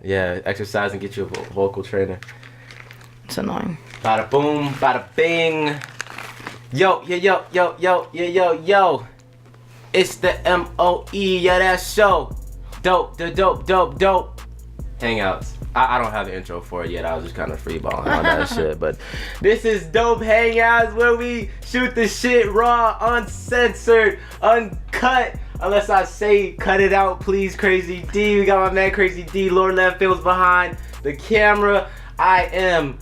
Yeah, exercise and get you a vocal trainer. It's annoying. Bada boom, bada bing. Yo. It's the MOE, yeah, that show. Dope. Hangouts. I don't have an intro for it yet. I was just kind of freeballing on that shit. But this is Dope Hangouts, where we shoot the shit raw, uncensored, uncut. Unless I say cut it out, please, Crazy D. We got my man Crazy D. Lord Left Fields behind the camera. I am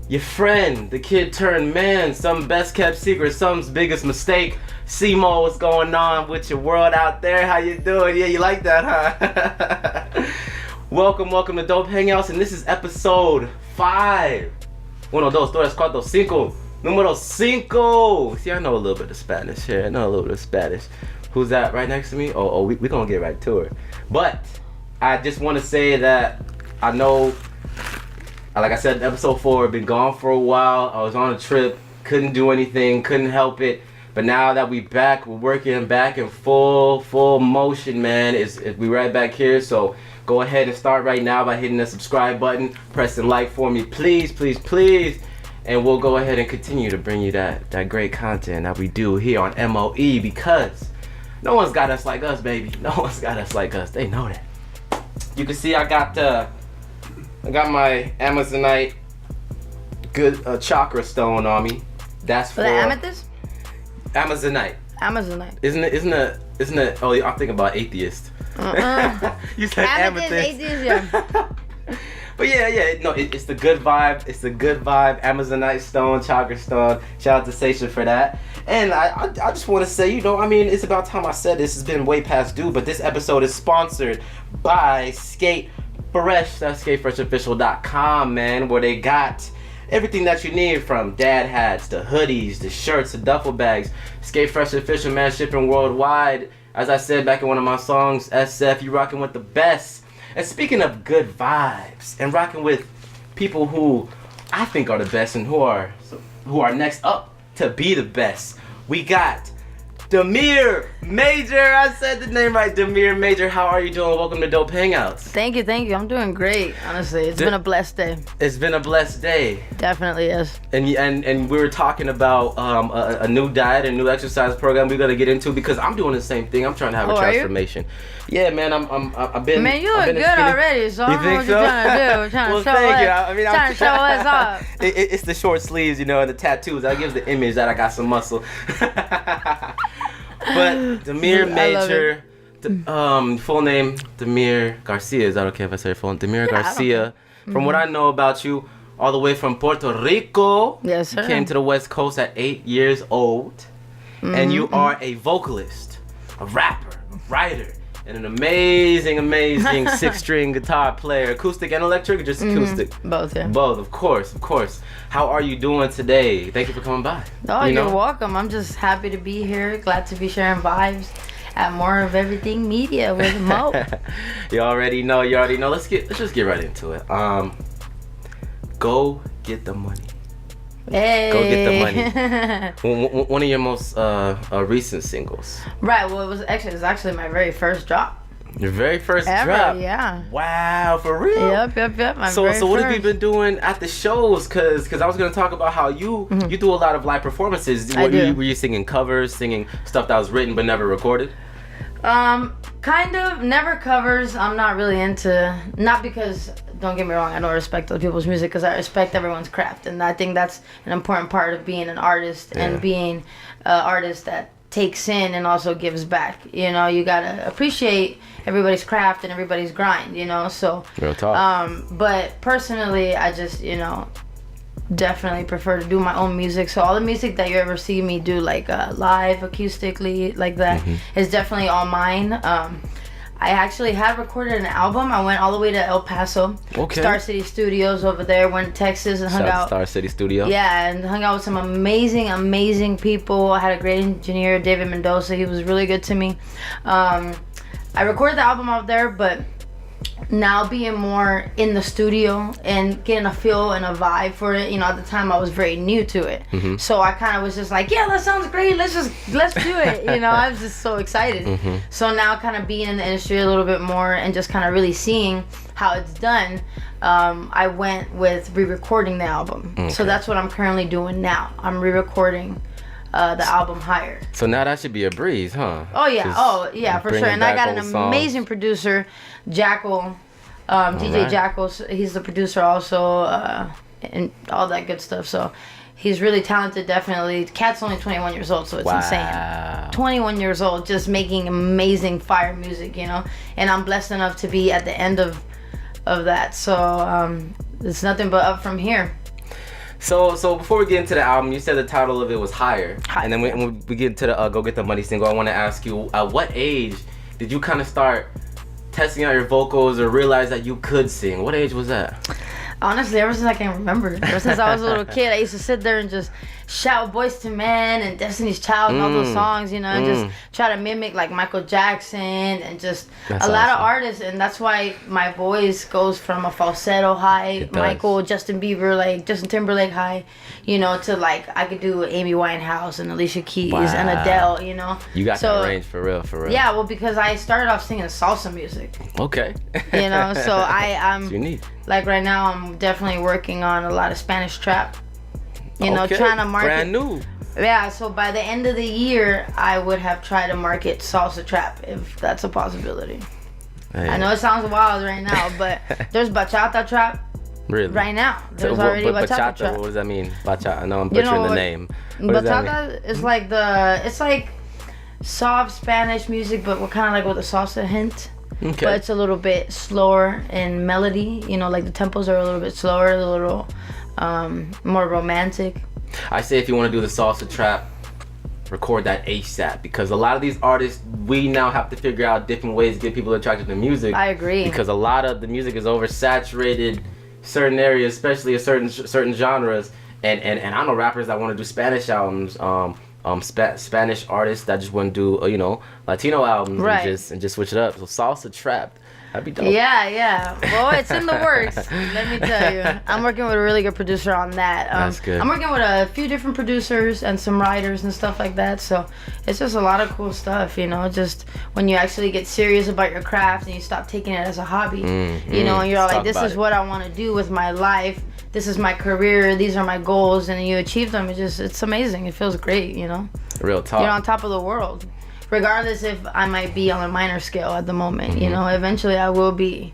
your friend, the kid turned man. Some best kept secret, some's biggest mistake. Simo, what's going on with your world out there? How you doing? Yeah, you like that, huh? Welcome to Dope Hangouts, and this is episode 5. 1, 2, 3, 4, 5. Número 5. See, I know a little bit of Spanish here. Who's that right next to me? We gonna get right to her. But I just want to say that I know, like I said in episode 4, been gone for a while. I was on a trip, couldn't do anything, couldn't help it. But now that we back, we're working back in full motion, man. We right back here, so go ahead and start right now by hitting the subscribe button, pressing like for me, please. And we'll go ahead and continue to bring you that great content that we do here on MOE, because no one's got us like us, baby. No one's got us like us. They know that. You can see I got my Amazonite good chakra stone on me. That's for the amethyst? Amazonite. Isn't it? Oh, I'm thinking about atheist. You said amethyst. Atheist, yeah. But yeah. No, it's the good vibe. It's the good vibe. Amazonite stone, chakra stone. Shout out to Seisha for that. And I just want to say, it's about time I said this. Has been way past due. But this episode is sponsored by Skate Fresh. That's skatefreshofficial.com, man, where they got everything that you need, from dad hats to hoodies to shirts to duffel bags. Skate Fresh Official, man, shipping worldwide. As I said back in one of my songs, SF, you rocking with the best. And speaking of good vibes and rocking with people who I think are the best and who are next up to be the best, we got Damire Major. I said the name right, Damire Major. How are you doing? Welcome to Dope Hangouts. Thank you. I'm doing great, honestly. It's been a blessed day. It's been a blessed day. Definitely is. And we were talking about a new diet and new exercise program we're gonna get into, because I'm doing the same thing. I'm trying to have a transformation. Yeah, man. I've been. Man, you look good already. So I don't know what you're trying to do. Trying to show us off. It's the short sleeves, and the tattoos. That gives the image that I got some muscle. But Damire Major, full name Damire Garcia. Is that okay if I say your full name? Damire Garcia. From what I know about you, all the way from Puerto Rico. Yes, sir. You came to the West Coast at 8 years old, and you are a vocalist, a rapper, a writer, and an amazing 6-string guitar player, acoustic and electric, or just acoustic? Both, yeah. Both, of course. How are you doing today? Thank you for coming by. Oh, you're welcome. I'm just happy to be here. Glad to be sharing vibes at More of Everything Media with Mo. You already know. Let's just get right into it. Go get the money. Hey. Go get the money. One of your most recent singles. Right. Well, it was actually my very first drop. Your very first ever, drop. Yeah. Wow, for real. Yep. So what have you been doing at the shows? Cause I was gonna talk about how you do a lot of live performances. Were you singing covers, singing stuff that was written but never recorded? Kind of. Never covers. I'm not really into. Not because. Don't get me wrong, I don't respect other people's music, because I respect everyone's craft, and I think that's an important part of being an artist and being an artist that takes in and also gives back. You gotta appreciate everybody's craft and everybody's grind. So. Real talk. But personally, I just definitely prefer to do my own music. So all the music that you ever see me do, like live, acoustically, like that, is definitely all mine. I actually had recorded an album. I went all the way to El Paso, Star City Studios over there, went to Texas and hung out. Star City Studio. Yeah, and hung out with some amazing people. I had a great engineer, David Mendoza. He was really good to me. I recorded the album out there, but now being more in the studio and getting a feel and a vibe for it, at the time I was very new to it. So I kind of was just like, yeah, that sounds great. Let's do it. I was just so excited. So now kind of being in the industry a little bit more and just kind of really seeing how it's done, I went with re-recording the album. So that's what I'm currently doing now. I'm re-recording the album Higher. So now that should be a breeze, huh? Oh yeah, for sure. And I got an amazing producer, Jackal, DJ Jackal. He's the producer also, and all that good stuff. So he's really talented, definitely. Cat's only 21 years old, so it's insane. 21 years old, just making amazing fire music, And I'm blessed enough to be at the end of that. So it's nothing but up from here. So before we get into the album, you said the title of it was Higher. And then when we get into the Go Get the Money single, I want to ask you, at what age did you kind of start testing out your vocals or realize that you could sing? What age was that? Honestly, ever since I can remember. Ever since I was a little kid, I used to sit there and just shout Boys to Men and Destiny's Child and all those songs, and just try to mimic like Michael Jackson and just a lot of artists. And that's why my voice goes from a falsetto high, Michael, Justin Bieber, like Justin Timberlake high, to like I could do Amy Winehouse and Alicia Keys and Adele, You got that range for real. Yeah, well, because I started off singing salsa music. Okay. So I'm unique. Like right now, I'm definitely working on a lot of Spanish trap. Trying to market. Brand new. Yeah, so by the end of the year, I would have tried to market salsa trap, if that's a possibility. Hey. I know it sounds wild right now, but there's bachata trap. Really? Right now. There's already bachata trap. What does that mean? Bachata. I know I'm butchering the name. Bachata is like it's like soft Spanish music, but we're kind of like with a salsa hint. Okay. But it's a little bit slower in melody. Like the tempos are a little bit slower, a little more romantic. I say if you want to do the salsa trap, record that ASAP, because a lot of these artists, we now have to figure out different ways to get people attracted to music. I agree. Because a lot of the music is oversaturated, certain areas, especially in certain genres. And I know rappers that want to do Spanish albums, Spanish artists that just want to do Latino albums, and just switch it up. So salsa trap, that'd be dope. Yeah. Well, it's in the works. Let me tell you, I'm working with a really good producer on that. That's good. I'm working with a few different producers and some writers and stuff like that. So it's just a lot of cool stuff. Just when you actually get serious about your craft and you stop taking it as a hobby. And you're all like, this is what I want to do with my life. This is my career, these are my goals, and you achieve them. It's amazing. It feels great, Real talk. You're on top of the world. Regardless if I might be on a minor scale at the moment, eventually I will be.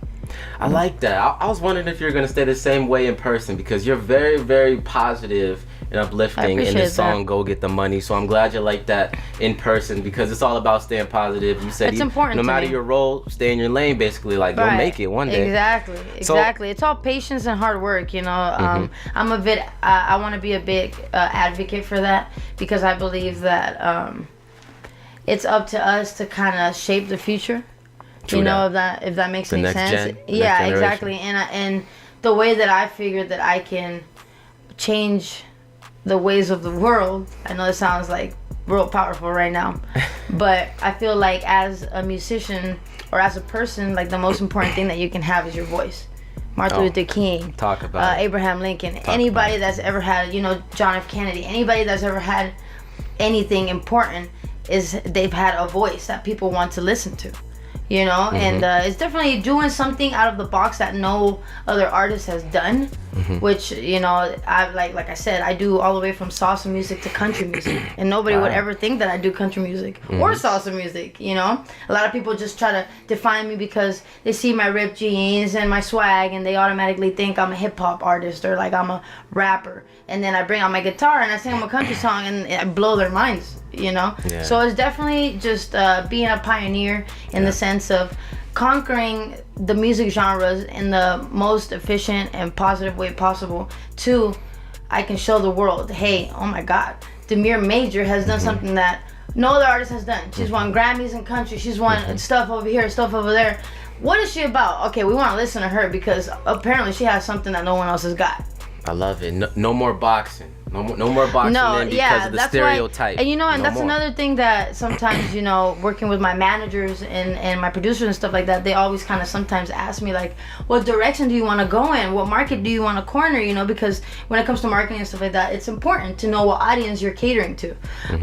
I like that. I was wondering if you're going to stay the same way in person, because you're very, very positive and uplifting in the song Go Get the Money. So I'm glad you like that in person, because it's all about staying positive. You said it's important no matter your role, stay in your lane, basically. Like, you'll make it one day. Exactly. It's all patience and hard work, I want to be a big advocate for that, because I believe that it's up to us to kind of shape the future. If that makes any sense. Yeah, exactly. And the way that I figured that I can change the ways of the world, I know it sounds like real powerful right now, but I feel like as a musician or as a person, like the most important thing that you can have is your voice. Martin Luther King, talk about Abraham Lincoln, anybody that's ever had, John F. Kennedy, anybody that's ever had anything important, is they've had a voice that people want to listen to. And it's definitely doing something out of the box that no other artist has done, which, I like I said, I do all the way from salsa music to country music, and nobody would ever think that I do country music or salsa music, A lot of people just try to define me because they see my ripped jeans and my swag, and they automatically think I'm a hip-hop artist or like I'm a rapper, and then I bring out my guitar and I sing them a country song and I blow their minds. So it's definitely just being a pioneer in the sense of conquering the music genres in the most efficient and positive way possible. Two, I can show the world, hey, oh my God, Damire Major has done something that no other artist has done. She's won Grammys in country, she's won stuff over here, stuff over there. What is she about? Okay, we want to listen to her because apparently she has something that no one else has got. I love it. No more boxing. No more boxing in because of the stereotype. And and no that's more. another thing that sometimes, working with my managers and my producers and stuff like that, they always kind of sometimes ask me like, what direction do you want to go in? What market do you want to corner? Because when it comes to marketing and stuff like that, it's important to know what audience you're catering to.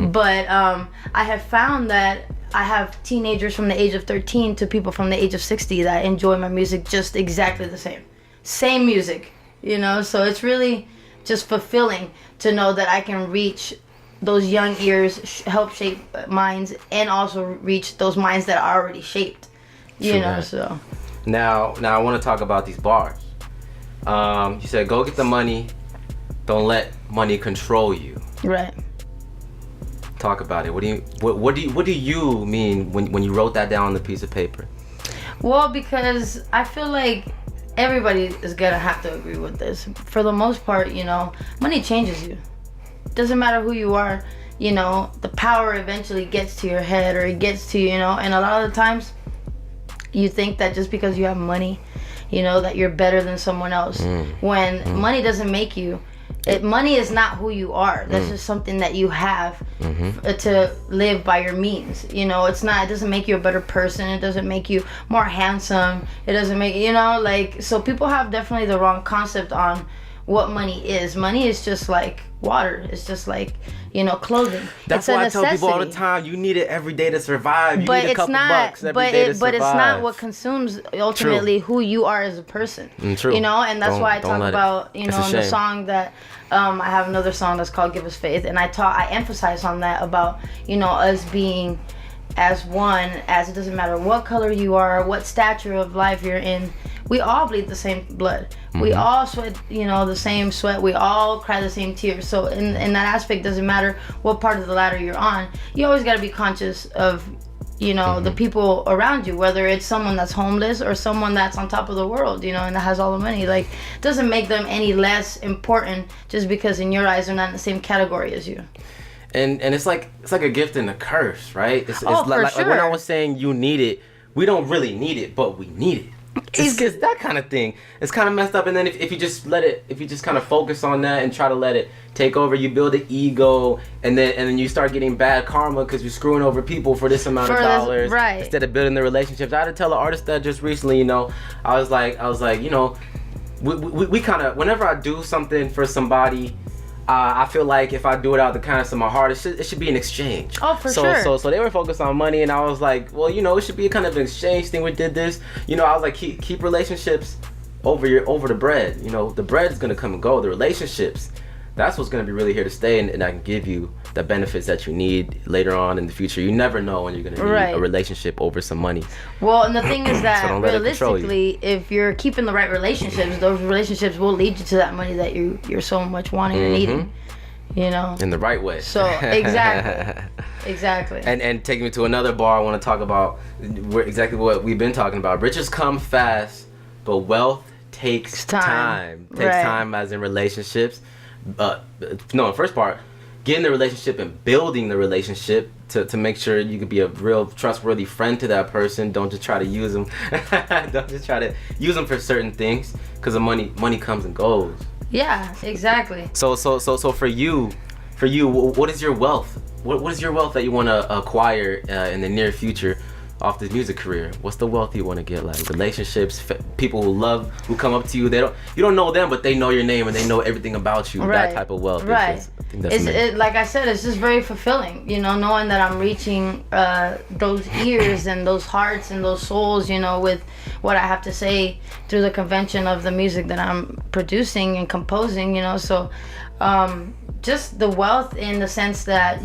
But I have found that I have teenagers from the age of 13 to people from the age of 60 that enjoy my music just exactly the same music, so it's really just fulfilling to know that I can reach those young ears, help shape minds, and also reach those minds that are already shaped, so. Now I want to talk about these bars. You said, go get the money, don't let money control you. Right. Talk about it. What do you mean when you wrote that down on the piece of paper? Well, because I feel like everybody is gonna have to agree with this. For the most part, money changes you. Doesn't matter who you are, the power eventually gets to your head, or it gets to you, and a lot of the times you think that just because you have money, that you're better than someone else. When money doesn't make you. Money is not who you are. That's just something that you have to live by your means. It's not. It doesn't make you a better person. It doesn't make you more handsome. It doesn't make so people have definitely the wrong concept on what money is. Money is just like water. It's just like clothing. That's why I tell people all the time, you need it every day to survive. You need a couple bucks every day to survive. But it's not what consumes ultimately who you are as a person. True. And that's why I talk about in the song that I have another song that's called "Give Us Faith," and I emphasize on that about us being as one, as it doesn't matter what color you are, what stature of life you're in. We all bleed the same blood. We all sweat, the same sweat. We all cry the same tears. So in that aspect, doesn't matter what part of the ladder you're on. You always got to be conscious of, the people around you, whether it's someone that's homeless or someone that's on top of the world, and that has all the money. Like, it doesn't make them any less important just because in your eyes they're not in the same category as you. And it's like a gift and a curse, right? It's for like sure. when I was saying you need it, we don't really need it, but we need it. It's that kind of thing. It's kind of messed up. And then if you just kind of focus on that and try to let it take over, you build an ego, and then you start getting bad karma because you're screwing over people for this amount of dollars, right? Instead of building the relationships. I had to tell an artist that just recently. I was like, we kind of, whenever I do something for somebody, I feel like if I do it out of the kindness of my heart, it should be an exchange. Oh, for sure. So they were focused on money, and I was like, well, it should be a kind of an exchange thing. We did this. I was like, keep relationships over the bread. The bread is gonna come and go. The relationships, that's what's gonna be really here to stay, and I can give you the benefits that you need later on in the future. You never know when you're gonna need a relationship over some money. Well, and the thing is that so realistically, if you're keeping the right relationships, those relationships will lead you to that money that you're so much wanting and needing. In the right way. So exactly. And take me to another bar. I want to talk about exactly what we've been talking about. Riches come fast, but wealth takes time. Takes time, as in relationships. The first part, getting the relationship and building the relationship to make sure you could be a real trustworthy friend to that person. Don't just try to use them. Don't just try to use them for certain things, because the money comes and goes. Yeah, exactly. So for you, what is your wealth? What is your wealth that you want to acquire in the near future off this music career? What's the wealth you want to get? Like relationships, people who come up to you. You don't know them, but they know your name and they know everything about you. Right. That type of wealth. Right. Like I said, it's just very fulfilling. Knowing that I'm reaching those ears and those hearts and those souls. With what I have to say through the convention of the music that I'm producing and composing. So just the wealth in the sense that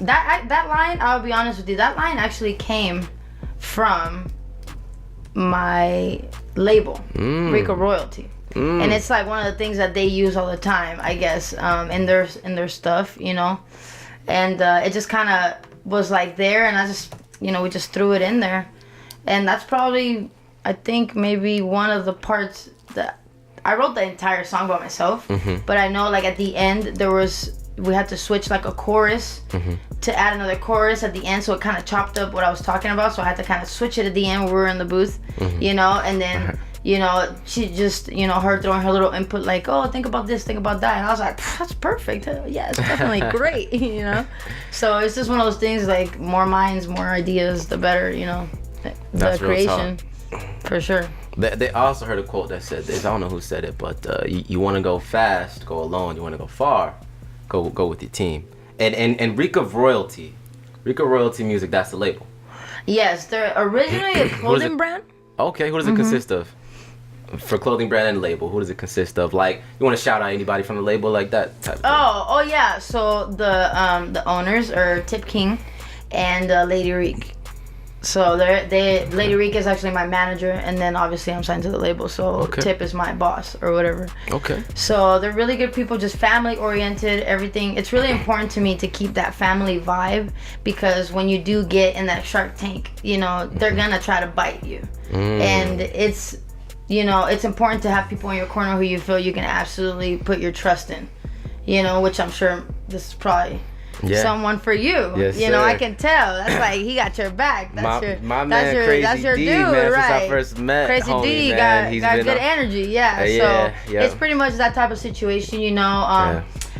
that line, I'll be honest with you, that line actually came from my label, Rico Royalty. And it's like one of the things that they use all the time, I guess, in their stuff, and it just kind of was like there, and I just, we just threw it in there. And that's probably, I think, maybe one of the parts that I wrote the entire song by myself, but I know like at the end we had to switch like a chorus to add another chorus at the end, so it kind of chopped up what I was talking about, so I had to kind of switch it at the end when we were in the booth, and then she just, her throwing her little input, like, oh, think about this, think about that. And I was like, that's perfect. Yeah, it's definitely great, So it's just one of those things, like, more minds, more ideas, the better, the creation. For sure. They also heard a quote that said this. I don't know who said it, but you want to go fast, go alone. You want to go far, go with your team. And Rica Royalty Music, that's the label. Yes, they're originally a clothing brand. Okay, who does it consist of? For clothing brand and label, who does it consist of? Like, you want to shout out anybody from the label, like that type of thing? Oh yeah. So the owners are Tip King and Lady Reek. So Lady Reek is actually my manager, and then obviously I'm signed to the label, so Tip is my boss or whatever. Okay. So they're really good people, just family oriented, everything. It's really important to me to keep that family vibe, because when you do get in that Shark Tank, they're gonna try to bite you. And it's important to have people in your corner who you feel you can absolutely put your trust in, which I'm sure this is probably someone for you. Yes, I can tell. That's like, he got your back. That's my man, Crazy D, dude, man, right? Since I first met Crazy homie, D man, got good energy. So it's pretty much that type of situation,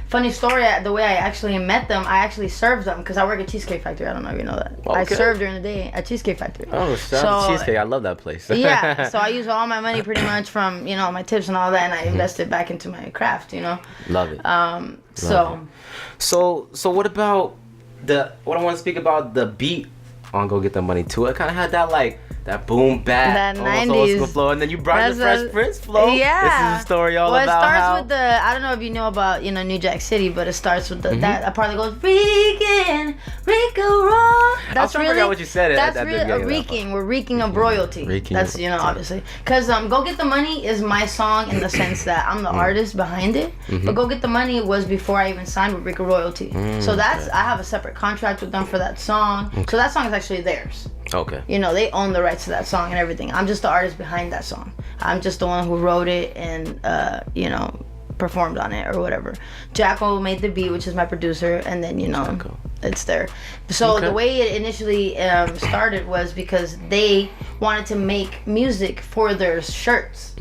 Funny story, the way I actually met them, I actually served them, because I work at Cheesecake Factory. I don't know if you know that. I served during the day at Cheesecake Factory. Oh, shout out to Cheesecake. I love that place. So I use all my money pretty much from, my tips and all that, and I invest it back into my craft, Love it. So what about what I want to speak about, the beat on Go Get the Money too? It kind of had that, like, that boom bap, that almost 90s old school flow, and then you brought the Fresh Prince flow. Yeah, this is a story all about how. Well, it starts how with I don't know if you know about New Jack City, but it starts with that part that goes Rican, Raw. That's really, I forgot what you said. That's really reeking. We're reeking of royalty. That's obviously, because Go Get the Money is my song in the sense that I'm the artist behind it, but Go Get the Money was before I even signed with Rica Royalty. So I have a separate contract with them for that song. So that song is actually theirs. Okay. They own the rights to that song and everything. I'm just the artist behind that song. I'm just the one who wrote it and, performed on it or whatever. Jacko made the beat, which is my producer, and then, it's there. So the way it initially started was because they wanted to make music for their shirts.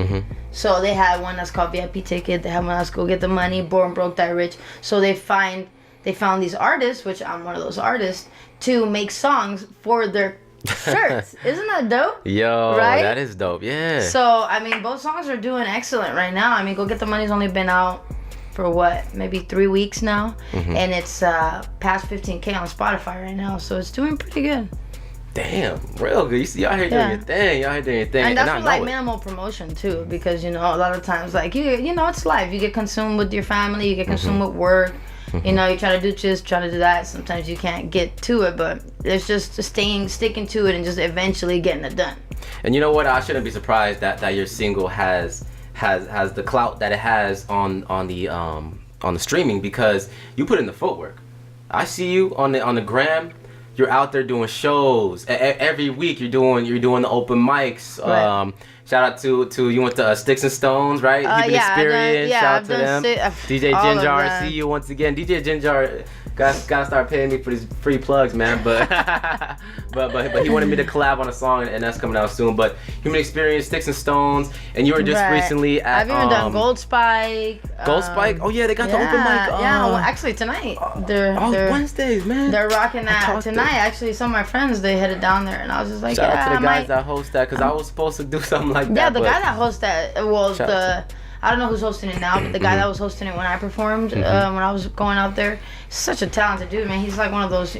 So they had one that's called VIP Ticket. They had one that's Go Get the Money, Born Broke, Die Rich. So they found these artists, which I'm one of those artists, to make songs for their shirts. Isn't that dope? Yo, right? That is dope. Yeah. So both songs are doing excellent right now. Go Get the Money's only been out for what, maybe 3 weeks now, and it's past 15K on Spotify right now, so it's doing pretty good. Damn, real good. You see, y'all here doing your thing. And that's with like minimal promotion too, because a lot of times, like it's life. You get consumed with your family, you get consumed with work. You try to do this, try to do that. Sometimes you can't get to it, but it's just sticking to it and just eventually getting it done. And you know what? I shouldn't be surprised that your single has the clout that it has on the streaming, because you put in the footwork. I see you on the gram. You're out there doing shows every week. You're doing the open mics. Right. Shout out to you went to Sticks and Stones, right? Human Experience. Shout out to them. DJ Ginger, I see you once again. DJ Ginger, gotta start paying me for these free plugs, man. But but he wanted me to collab on a song, and that's coming out soon. But Human Experience, Sticks and Stones, and you were just recently at. I've even done Gold Spike. Gold Spike? Oh yeah, they got the open mic. Well, actually tonight they're Wednesdays, man. They're rocking that tonight. Actually, some of my friends, they headed down there, and I was just like, shout out to the guys that host that, because I was supposed to do something like that. Yeah, the guy that hosts that, I don't know who's hosting it now, but the guy that was hosting it when I performed, when I was going out there, such a talented dude, man. He's like one of those,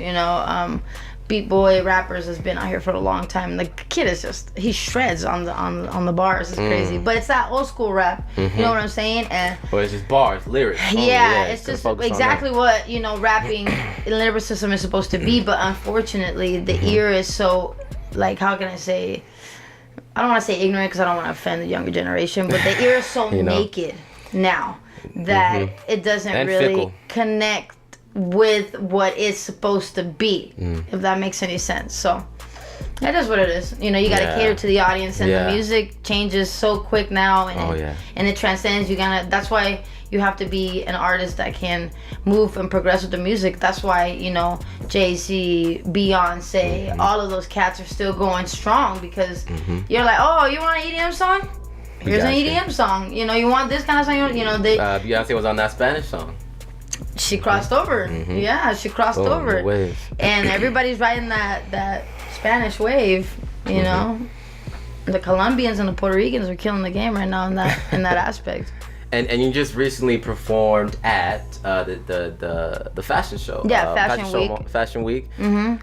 beat boy rappers that's been out here for a long time. The kid is he shreds on the bars. It's crazy, but it's that old school rap. You know what I'm saying? And it's just bars, lyrics. Yeah, it's just exactly what rapping lyricism is supposed to be. But unfortunately, the ear is so, like, how can I say? I don't want to say ignorant, because I don't want to offend the younger generation, but the ear is so naked now that it doesn't really connect with what it's supposed to be, if that makes any sense. So that is what it is. You got to cater to the audience, and the music changes so quick now, and it transcends. That's why you have to be an artist that can move and progress with the music. That's why Jay-Z, Beyonce, all of those cats are still going strong, because you're like, oh, you want an EDM song? here's an EDM song. You know, you want this kind of song. You know, Beyonce was on that Spanish song. She crossed over. Yeah, she crossed over. Wave. And everybody's riding that Spanish wave. You know, the Colombians and the Puerto Ricans are killing the game right now in that aspect. And you just recently performed at the fashion show. Yeah, Fashion Week.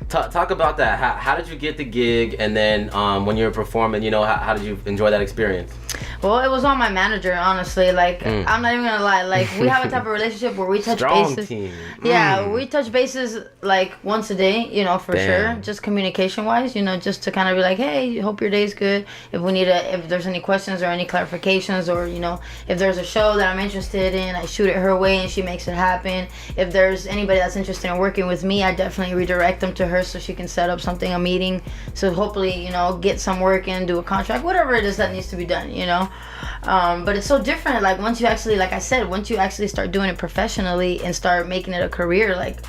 Talk about that. How did you get the gig? And then when you were performing, you know, how did you enjoy that experience? Well, it was on my manager, honestly. Like, I'm not even gonna lie. Like, we have a type of relationship where we touch bases. Team. Yeah, we touch bases like once a day, you know, for sure. Just communication-wise, you know, just to kind of be like, hey, hope your day's good. If there's any questions or any clarifications, or you know, if there's a show that I'm interested in, I shoot it her way and she makes it happen. If there's anybody that's interested in working with me, I definitely redirect them to her so she can set up a meeting. So hopefully, you know, get some work in, do a contract, whatever it is that needs to be done, you know. But it's so different. Like once you actually, like I said, once you actually start doing it professionally and start making it a career, like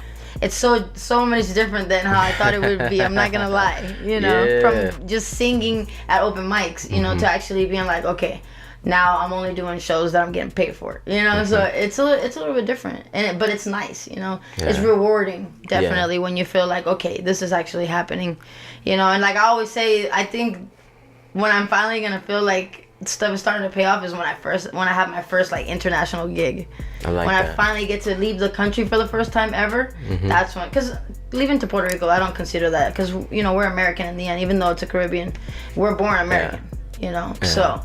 it's so much different than how I thought it would be. I'm not gonna lie, you know, from just singing at open mics, you know, to actually being like, okay, now I'm only doing shows that I'm getting paid for, you know. So it's a little bit different, but it's nice, you know. It's rewarding, definitely, when you feel like, okay, this is actually happening, you know. And like I always say, I think when I'm finally gonna feel like stuff is starting to pay off is when I have my first like international gig. I finally get to leave the country for the first time ever. That's when, because leaving to Puerto Rico, I don't consider that, because you know, we're American in the end, even though it's a Caribbean, we're born American, you know. So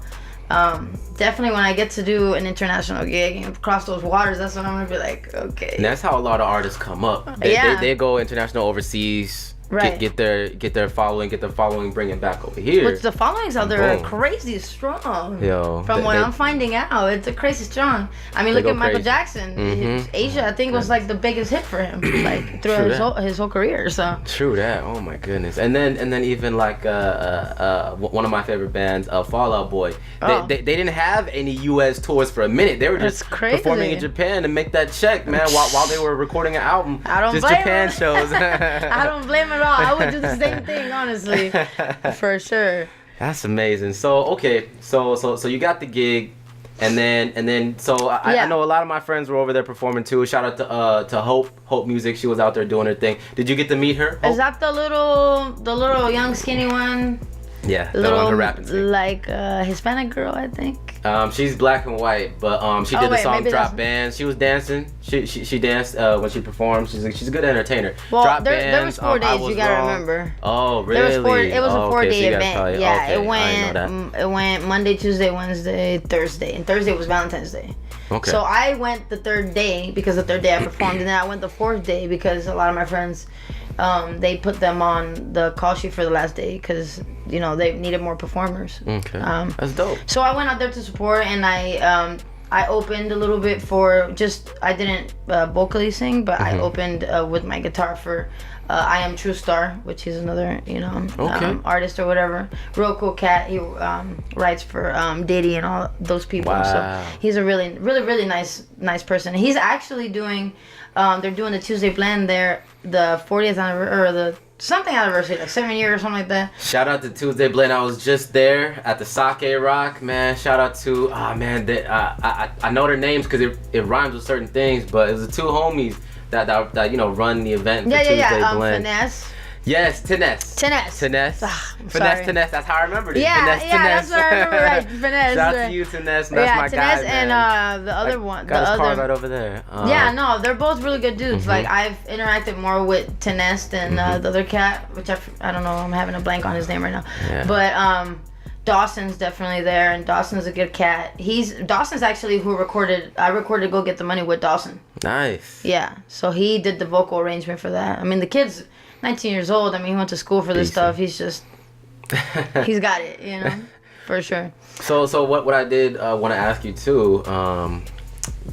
definitely when I get to do an international gig and cross those waters, that's when I'm gonna be like, okay. And that's how a lot of artists come up. They go international, overseas. Right. Get their following, bring it back over here. But the followings out there are crazy strong. Yo, from what I'm finding out, it's a crazy strong. I mean, look at Michael Jackson. Asia, I think, was like the biggest hit for him, like throughout his whole career. So true that. Oh my goodness. And then even like one of my favorite bands, Fall Out Boy. They didn't have any U.S. tours for a minute. They were just performing in Japan to make that check, man, while they were recording an album. I don't just blame Japan him. Shows. I don't blame him. I would do the same thing, honestly, for sure. That's amazing. So okay, so you got the gig, and then so I know a lot of my friends were over there performing too. Shout out to Hope Music. She was out there doing her thing. Did you get to meet her? Hope? Is that the little young skinny one? Yeah, the one who rapping. Like Hispanic girl, I think. She's black and white, but she did the song Drop Bands. She was dancing. She danced when she performed. She's a good entertainer. Well, Drop there was 4 days. You gotta remember. Oh, really? It was a 4-day event. Probably, it went Monday, Tuesday, Wednesday, Thursday, and Thursday was Valentine's Day. Okay. So I went the 3rd day because the 3rd day I performed, and then I went the 4th day because a lot of my friends, they put them on the call sheet for the last day because, you know, they needed more performers. Okay. That's dope. So I went out there to support, and I opened a little bit for I didn't vocally sing, but I opened with my guitar for I Am True Star, which is another, you know, artist or whatever. Real cool cat. He writes for Diddy and all those people. Wow. So he's a really, really, really nice person. He's actually doing, they're doing the Tuesday Blend there, the 40th anniversary, or the something anniversary, like 7 years or something like that. Shout out to Tuesday Blend. I was just there at the Sake Rock, man. Shout out to I know their names because it rhymes with certain things, but it was the 2 homies that you know run the event for Tuesday Blend. Finesse. Yes, Finesse. Finesse, that's how I remembered it. That's what I remember, right? Finesse. Shout out to you, Finesse. That's my guy, Finesse, man. and the other one. Got his car right over there. No, they're both really good dudes. Like, I've interacted more with Finesse than the other cat, which I don't know, I'm having a blank on his name right now. Yeah. But Dawson's definitely there, and Dawson's a good cat. Dawson's actually who I recorded Go Get the Money with Dawson. Nice. Yeah, so he did the vocal arrangement for that. I mean, the kid's 19 years old. I mean, he went to school for this stuff. He's just, he's got it, you know, for sure. So what I did want to ask you too,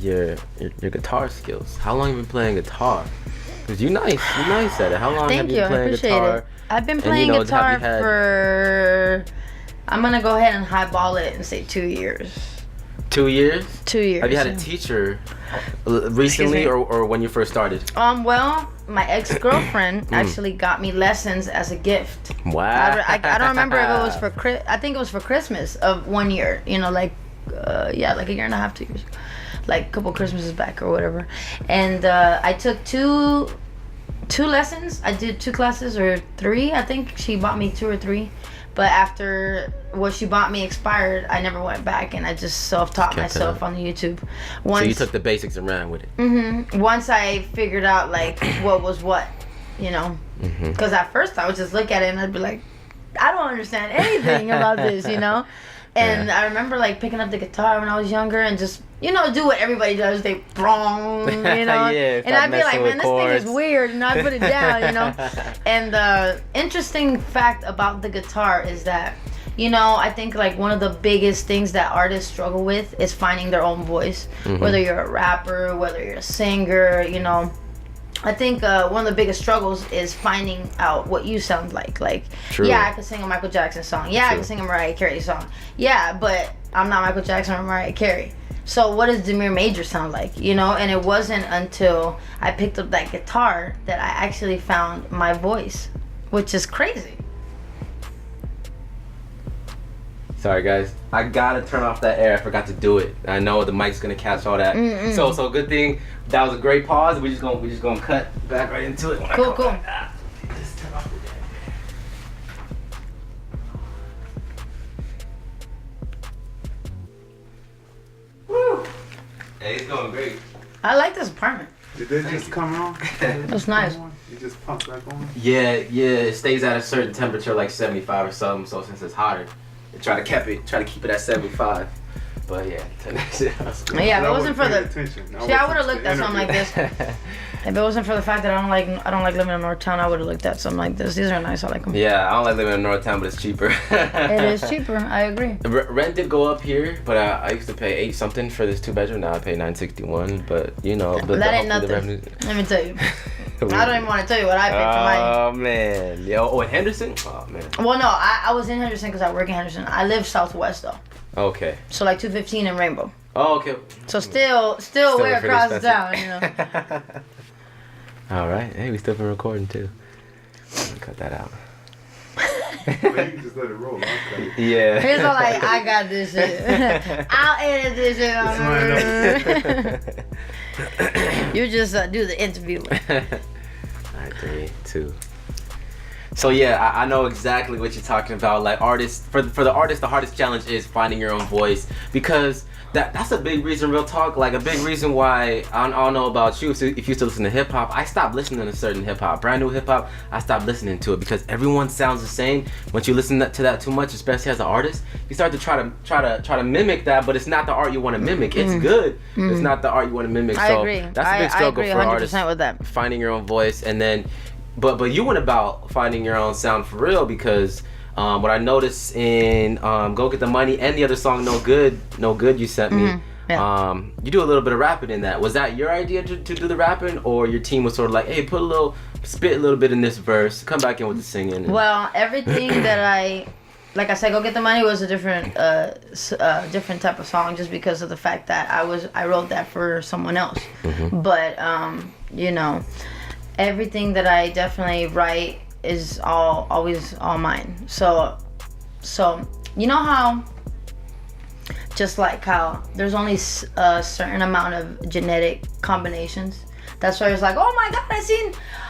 your guitar skills. How long have you been playing guitar? Cause you nice at it. How long have you been playing guitar? I've been playing guitar for, I'm gonna go ahead and highball it and say 2 years. 2 years? 2 years. Have you had a teacher recently or when you first started? Well, my ex-girlfriend actually got me lessons as a gift. Wow. I don't remember if it was for I think it was for Christmas of 1 year. You know, like like a year and a half, 2 years, like a couple Christmases back or whatever. And I took two lessons. I did 2 classes or 3. I think she bought me 2 or 3. But after what she bought me expired, I never went back, and I just self-taught myself on the YouTube. So you took the basics and ran with it. Mm-hmm. Once I figured out like what was what, you know, because at first I would just look at it and I'd be like, I don't understand anything about this, you know. And I remember like picking up the guitar when I was younger and just, you know, do what everybody does. They brong, you know. And I'd be like, man, this thing is weird, and I'd put it down, you know. And the interesting fact about the guitar is that, you know, I think like one of the biggest things that artists struggle with is finding their own voice. Whether you're a rapper, whether you're a singer, you know. I think one of the biggest struggles is finding out what you sound like. Like, yeah, I could sing a Michael Jackson song. Yeah, I could sing a Mariah Carey song. Yeah, but I'm not Michael Jackson or Mariah Carey. So what does Damire Major sound like? You know, and it wasn't until I picked up that guitar that I actually found my voice, which is crazy. Sorry guys, I gotta turn off that air. I forgot to do it. I know the mic's gonna catch all that. So good thing that was a great pause. We just gonna cut back right into it. Cool. Just turn off the air. Woo! Hey, it's going great. I like this apartment. Did that just come on? That's nice. You just pump back on? Yeah, it stays at a certain temperature, like 75 or something. So since it's hotter, they try to keep it at 75. But yeah, turn that shit off. Yeah, if it wasn't for the I would have looked at something like this. If it wasn't for the fact that I don't like living in North Town, I would have looked at something like this. These are nice. I like them. Yeah, I don't like living in North Town, but it's cheaper. It is cheaper. I agree. Rent did go up here, but I used to pay 8 something for this 2-bedroom. Now I pay $961. But you know, that ain't nothing. Let me tell you. I don't even want to tell you what I paid for mine. Oh man, in Henderson? Oh man. Well, no, I was in Henderson because I work in Henderson. I live southwest though. Okay. So like 215 in Rainbow. Oh, okay. So still way across the town, you know. All right. Hey, we still been recording too. Cut that out. Well, you can just let it roll. I'll cut it. Yeah. He's all like, I got this shit. I'll edit this shit on. You just do the interview. All right, 3, 2. So yeah, I know exactly what you're talking about. Like artists, for the artist, the hardest challenge is finding your own voice, because that's a big reason, real talk. Like a big reason why I don't know about you. If you used to listen to hip hop, I stopped listening to certain hip hop, brand new hip hop. I stopped listening to it because everyone sounds the same. Once you listen to that too much, especially as an artist, you start to try to mimic that, but it's not the art you want to mimic. It's good. It's not the art you want to mimic. I agree. That's a big struggle for artists. 100% with that. Finding your own voice, and then. But you went about finding your own sound for real, because what I noticed in Go Get the Money and the other song No Good you sent me, you do a little bit of rapping in that. Was that your idea to do the rapping, or your team was sort of like, hey, spit a little bit in this verse, come back in with the singing? Well, everything that like I said, Go Get the Money was a different type of song, just because of the fact that I wrote that for someone else. But you know, everything that I definitely write is always all mine. So you know how, just like how there's only a certain amount of genetic combinations. That's why it's like, oh my God,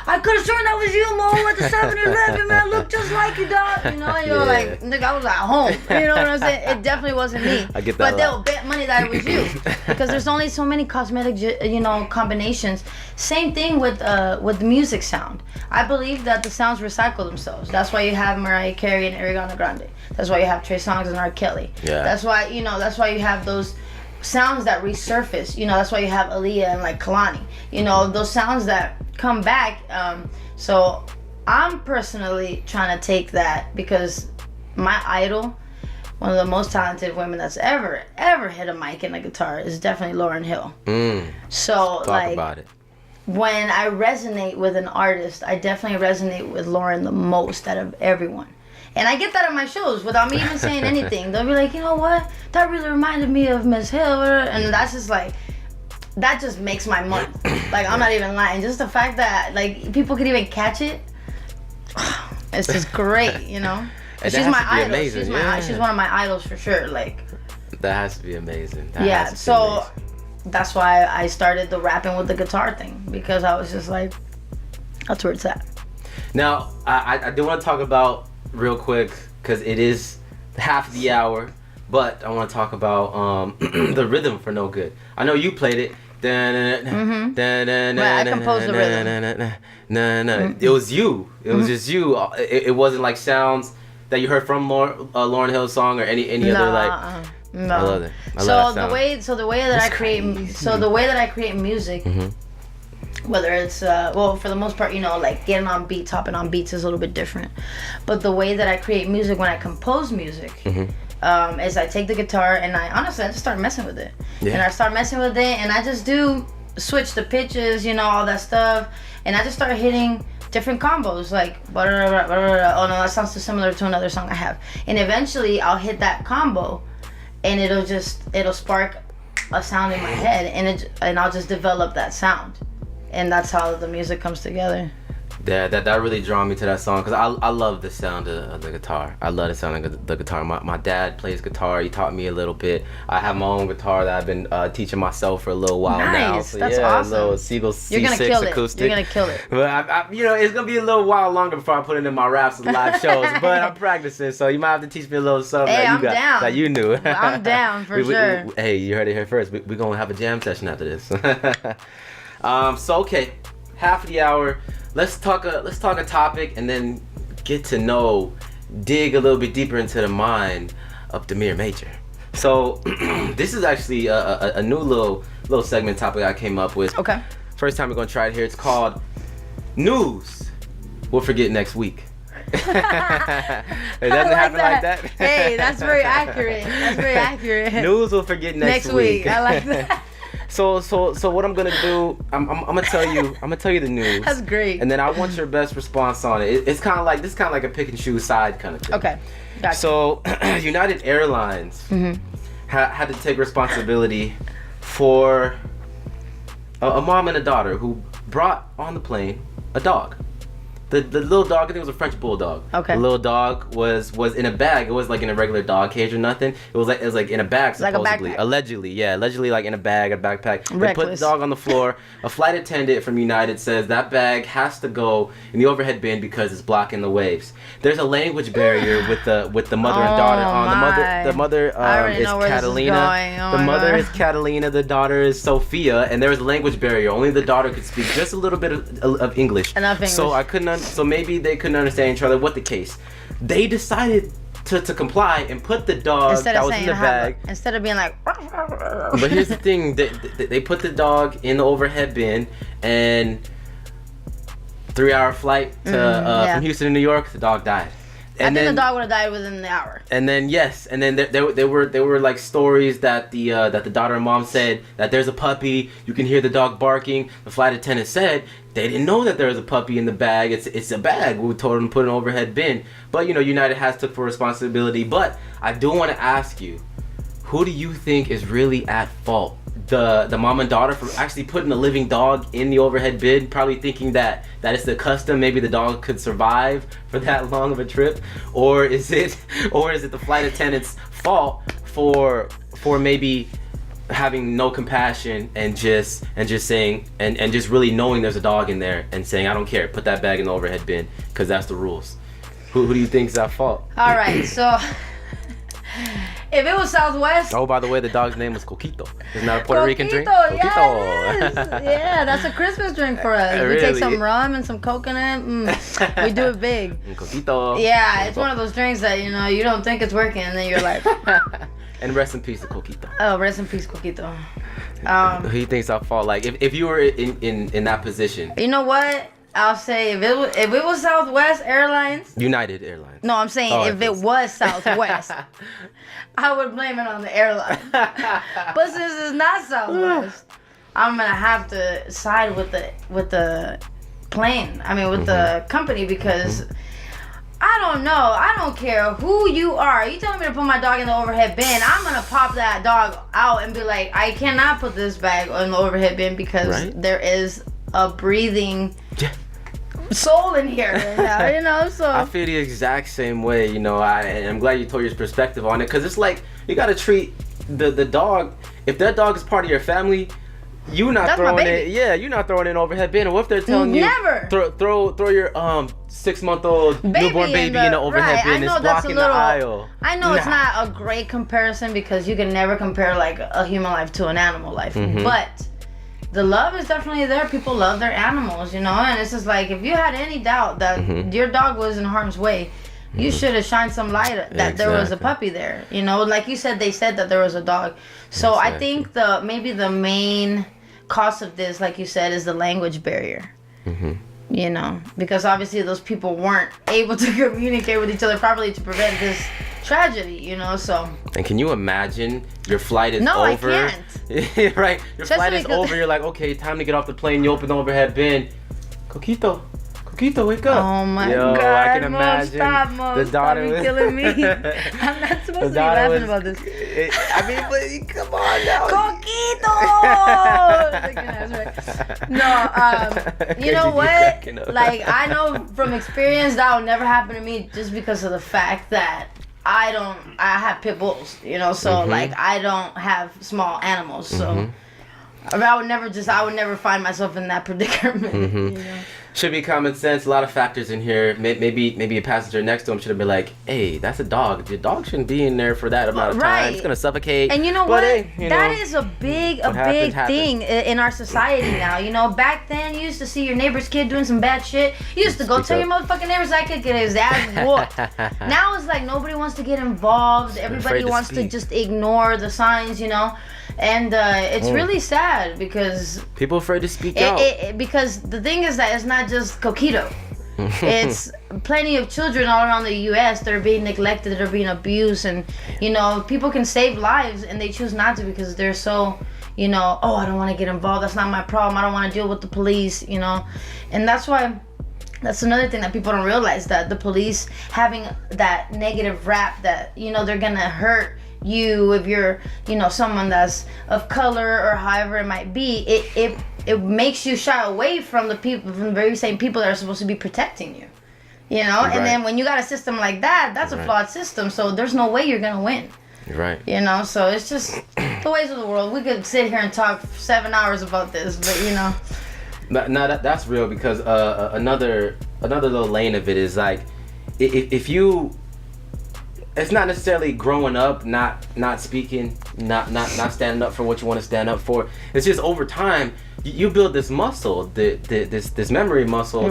I could have sworn that was you, Mo, at the 7-Eleven, man, look just like you, dog. You know, and you're like, nigga, I was at home. You know what I'm saying? It definitely wasn't me. I get that. But they'll bet money that it was you, because there's only so many cosmetic, combinations. Same thing with the music sound. I believe that the sounds recycle themselves. That's why you have Mariah Carey and Ariana Grande. That's why you have Trey Songz and R. Kelly. Yeah. That's why you have those sounds that resurface. You know, that's why you have Aaliyah and like Kalani. You know, those sounds that come back. So I'm personally trying to take that, because my idol, one of the most talented women that's ever hit a mic and a guitar, is definitely Lauryn Hill. So Talk about it. When I resonate with an artist, I definitely resonate with Lauryn the most out of everyone. And I get that at my shows without me even saying anything. They'll be like, you know what? That really reminded me of Miss Hill. And that's just like, that just makes my month. Like, I'm not even lying. Just the fact that, like, people could even catch it, it's just great, you know? And She's that has my to be idol. amazing, She's one of my idols for sure. Like, That has to be amazing. so that's why I started the rapping with the guitar thing, because I was just like, that's where it's at. Now, I do want to talk about real quick, because it is half the hour, but I want to talk about the rhythm for No Good. I know you played it. Right, I composed the rhythm. It was you. It was just you. It wasn't like sounds that you heard from Lauryn Hill's song or any other like. No. I love it. The way that I create music, whether it's well, for the most part, you know, like getting on beats, hopping on beats is a little bit different. But the way that I create music when I compose music, is I take the guitar and I just start messing with it. Yeah. And I start messing with it and I just switch the pitches, you know, all that stuff, and I just start hitting different combos, like oh no, that sounds too similar to another song I have, and eventually I'll hit that combo and it'll spark a sound in my head, and I'll just develop that sound, and that's how the music comes together. Yeah, that really drew me to that song, because I love the sound of the guitar. I love the sound of the guitar. My dad plays guitar. He taught me a little bit. I have my own guitar that I've been teaching myself for a little while now. Nice, So, that's yeah, awesome. A little Siegel You're gonna C6 kill it. acoustic. You're gonna kill it. But I, you know, it's gonna be a little while longer before I put it in my raps and live shows. But I'm practicing, so you might have to teach me a little something Hey, that you I'm got down. that you knew. I'm down for sure. Hey, you heard it here first. We're gonna have a jam session after this. So okay, half the hour. Let's talk a topic and then get to dig a little bit deeper into the mind of Damire Major. So this is actually a new little segment topic I came up with. Okay. First time we're gonna try it here. It's called News We'll Forget Next Week. It doesn't happen like that. Hey, that's very accurate. News we'll forget next week. I like that. So what I'm gonna do? I'm gonna tell you the news. That's great. And then I want your best response on it. It's kind of like a pick and choose side kind of thing. Okay. Gotcha. So United Airlines had to take responsibility for a mom and a daughter who brought on the plane a dog. The little dog, I think it was a French bulldog. Okay. The little dog was in a bag. It was like in a regular dog cage or nothing. It was like in a bag, like a supposedly. backpack. Allegedly like in a bag, a backpack. They put the Reckless. dog on the floor. A flight attendant from United says that bag has to go in the overhead bin because it's blocking the waves. There's a language barrier with the mother and daughter on. The mother I already is know where this is Catalina. going. Oh The my mother God. is Catalina. The daughter is Sophia, and there was a language barrier. Only the daughter could speak just a little bit of English. Enough English. So maybe they couldn't understand each other. What the case? They decided to comply and put the dog Instead that of was saying in the bag. instead of being like. But here's the thing: they put the dog in the overhead bin, and 3-hour flight from Houston to New York, the dog died. I think the dog would have died within the hour. And then there were like stories that the daughter and mom said that there's a puppy. You can hear the dog barking. The flight attendant said they didn't know that there was a puppy in the bag. It's a bag. We told them to put it in an overhead bin. But United has took full responsibility. But I do want to ask you, who do you think is really at fault? The mom and daughter for actually putting a living dog in the overhead bin, probably thinking that it's the custom, maybe the dog could survive for that long of a trip, or is it the flight attendant's fault for maybe having no compassion and just saying and just really knowing there's a dog in there and saying, I don't care, put that bag in the overhead bin because that's the rules. Who do you think is at fault? All right, so if it was Southwest. Oh, by the way, the dog's name was Coquito. Isn't that a Puerto Rican drink? Yeah, it is. Yeah, that's a Christmas drink for us. Really? We take some rum and some coconut. We do it big. Coquito. Yeah, it's one of those drinks that you don't think it's working, and then you're like. And rest in peace to Coquito. Oh, rest in peace, Coquito. Who do you think's at fault? Like if you were in that position. You know what? I'll say if it was Southwest Airlines. United Airlines. No, I'm saying if it was Southwest, I would blame it on the airline. But since it's not Southwest, I'm gonna have to side with the plane. I mean, with the company, because I don't don't know. I don't care who you are. You telling me to put my dog in the overhead bin? I'm gonna pop that dog out and be like, I cannot put this bag in the overhead bin because there is a breathing soul in here. You know, so I feel the exact same way. You know, I'm glad you told your perspective on it, because it's like you gotta treat the dog. If that dog is part of your family, you not throwing it. Yeah, you're not throwing it in overhead bin. And what if they're telling you throw your 6-month-old newborn baby in the overhead bin? It's blocking the aisle. I know it's not a great comparison because you can never compare like a human life to an animal life, but the love is definitely there. People love their animals, you know, and it's just like if you had any doubt that your dog was in harm's way, you should have shined some light that there was a puppy there. You know, like you said, they said that there was a dog. So I think maybe the main cause of this, like you said, is the language barrier. You know, because obviously those people weren't able to communicate with each other properly to prevent this tragedy, you know, so. And can you imagine your flight is over? No, I can't. Right, your flight is over, you're like, okay, time to get off the plane, you open the overhead bin. Coquito, wake up. Oh my God, I can imagine the daughter was killing me. I'm not supposed to be laughing about this. I mean, but come on now. Coquito! No, you know what? Like, I know from experience that will never happen to me just because of the fact that I have pit bulls, you know, so like I don't have small animals, so I would never find myself in that predicament. You know? Should be common sense. A lot of factors in here. Maybe a passenger next to him should have been like, "Hey, that's a dog. Your dog shouldn't be in there for that amount of time. It's gonna suffocate." And you know what? That is a big thing in our society now. You know, back then you used to see your neighbor's kid doing some bad shit. You used to go tell your motherfucking neighbor's that kid get his ass whooped. Now it's like nobody wants to get involved. Everybody wants to just ignore the signs. You know. And it's really sad because people afraid to speak out. Because the thing is that it's not just Coquito. It's plenty of children all around the U.S. that are being neglected, that are being abused, and you know, people can save lives and they choose not to because they're so, you know, oh, I don't want to get involved. That's not my problem. I don't want to deal with the police, you know, and that's why. That's another thing that people don't realize, that the police having that negative rap that, you know, they're gonna hurt you if you're, you know, someone that's of color or however it might be. It makes you shy away from the very same people that are supposed to be protecting you, you know. And then when you got a system like that, that's a flawed system, so there's no way you're gonna win. Right. You know, so it's just the ways of the world. We could sit here and talk 7 hours about this, but you know. No, that's real, because another little lane of it is like, if you, it's not necessarily growing up, not speaking, not standing up for what you want to stand up for. It's just over time you build this muscle, this memory muscle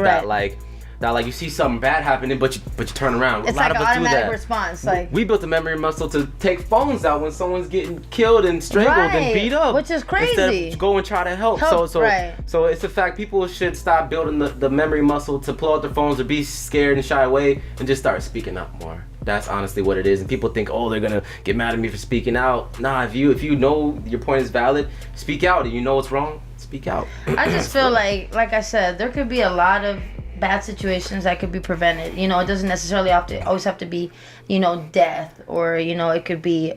that you see something bad happening, but you turn around. It's like an automatic response. Like, we built a memory muscle to take phones out when someone's getting killed and strangled and beat up, which is crazy. Instead of go and try to help. So it's a fact. People should stop building the memory muscle to pull out their phones or be scared and shy away and just start speaking up more. That's honestly what it is. And people think, oh, they're gonna get mad at me for speaking out. Nah, if you know your point is valid, speak out. If you know what's wrong, speak out. I just feel like I said, there could be a lot of bad situations that could be prevented. You know, it doesn't necessarily always have to be, you know, death, or, you know, it could be,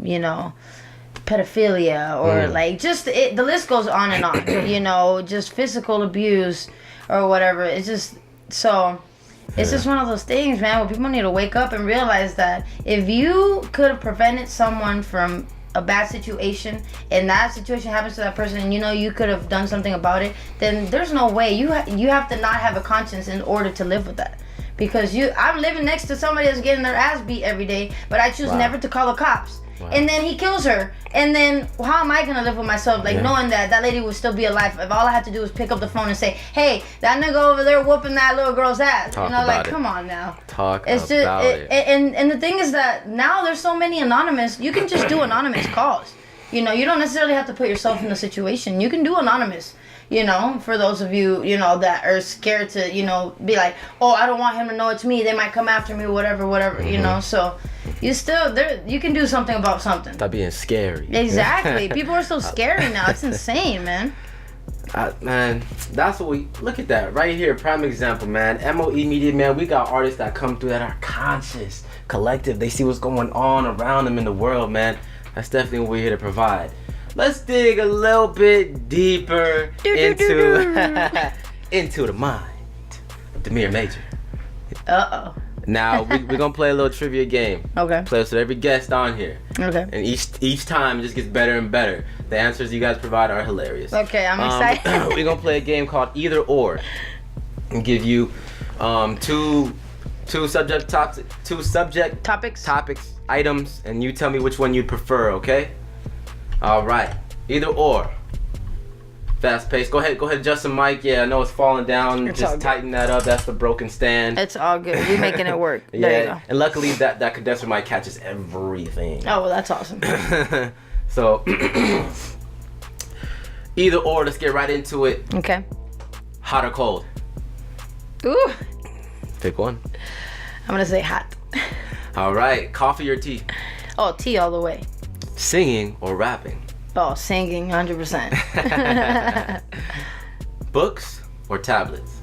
you know, pedophilia, or like just the list goes on and on. You know, just physical abuse or whatever. It's just so. It's just one of those things, man, where people need to wake up and realize that if you could have prevented someone from a bad situation, and that situation happens to that person, and you know you could have done something about it, then there's no way you have to not have a conscience in order to live with that. Because I'm living next to somebody that's getting their ass beat every day, but I choose never to call the cops. And then he kills her, and then how am I gonna live with myself, like knowing that lady would still be alive if all I had to do was pick up the phone and say, hey, that nigga over there whooping that little girl's ass. You know, like, come on now. It's just and the thing is that now there's so many anonymous. You can just do anonymous calls. You know, you don't necessarily have to put yourself in the situation. You can do anonymous. You know, for those of you, you know, that are scared to, you know, be like, oh, I don't want him to know it's me. They might come after me, whatever, you know. So you can do something about something. Stop being scary. Exactly. People are so scary now. It's insane, man. Man, that's what we look at that right here. Prime example, man. MOE Media, man. We got artists that come through that are conscious, collective. They see what's going on around them in the world, man. That's definitely what we're here to provide. Let's dig a little bit deeper into into the mind of Damire Major. Now we're gonna play a little trivia game. Okay. Play this with every guest on here. Okay. And each time it just gets better and better. The answers you guys provide are hilarious. Okay, I'm excited. We're gonna play a game called Either Or, and give you two subject topics, items, and you tell me which one you prefer. Okay. All right. Either or. Fast pace. Go ahead, adjust the mic. Yeah, I know it's falling down. It's just tighten that up. That's the broken stand. It's all good. We're making it work. Yeah, There you go. and luckily that condenser mic catches everything. Oh, well, that's awesome. So, either or. Let's get right into it. Okay. Hot or cold? Ooh. Pick one. I'm gonna say hot. All right. Coffee or tea? Oh, tea all the way. Singing or rapping? Oh, singing 100%. Books or tablets?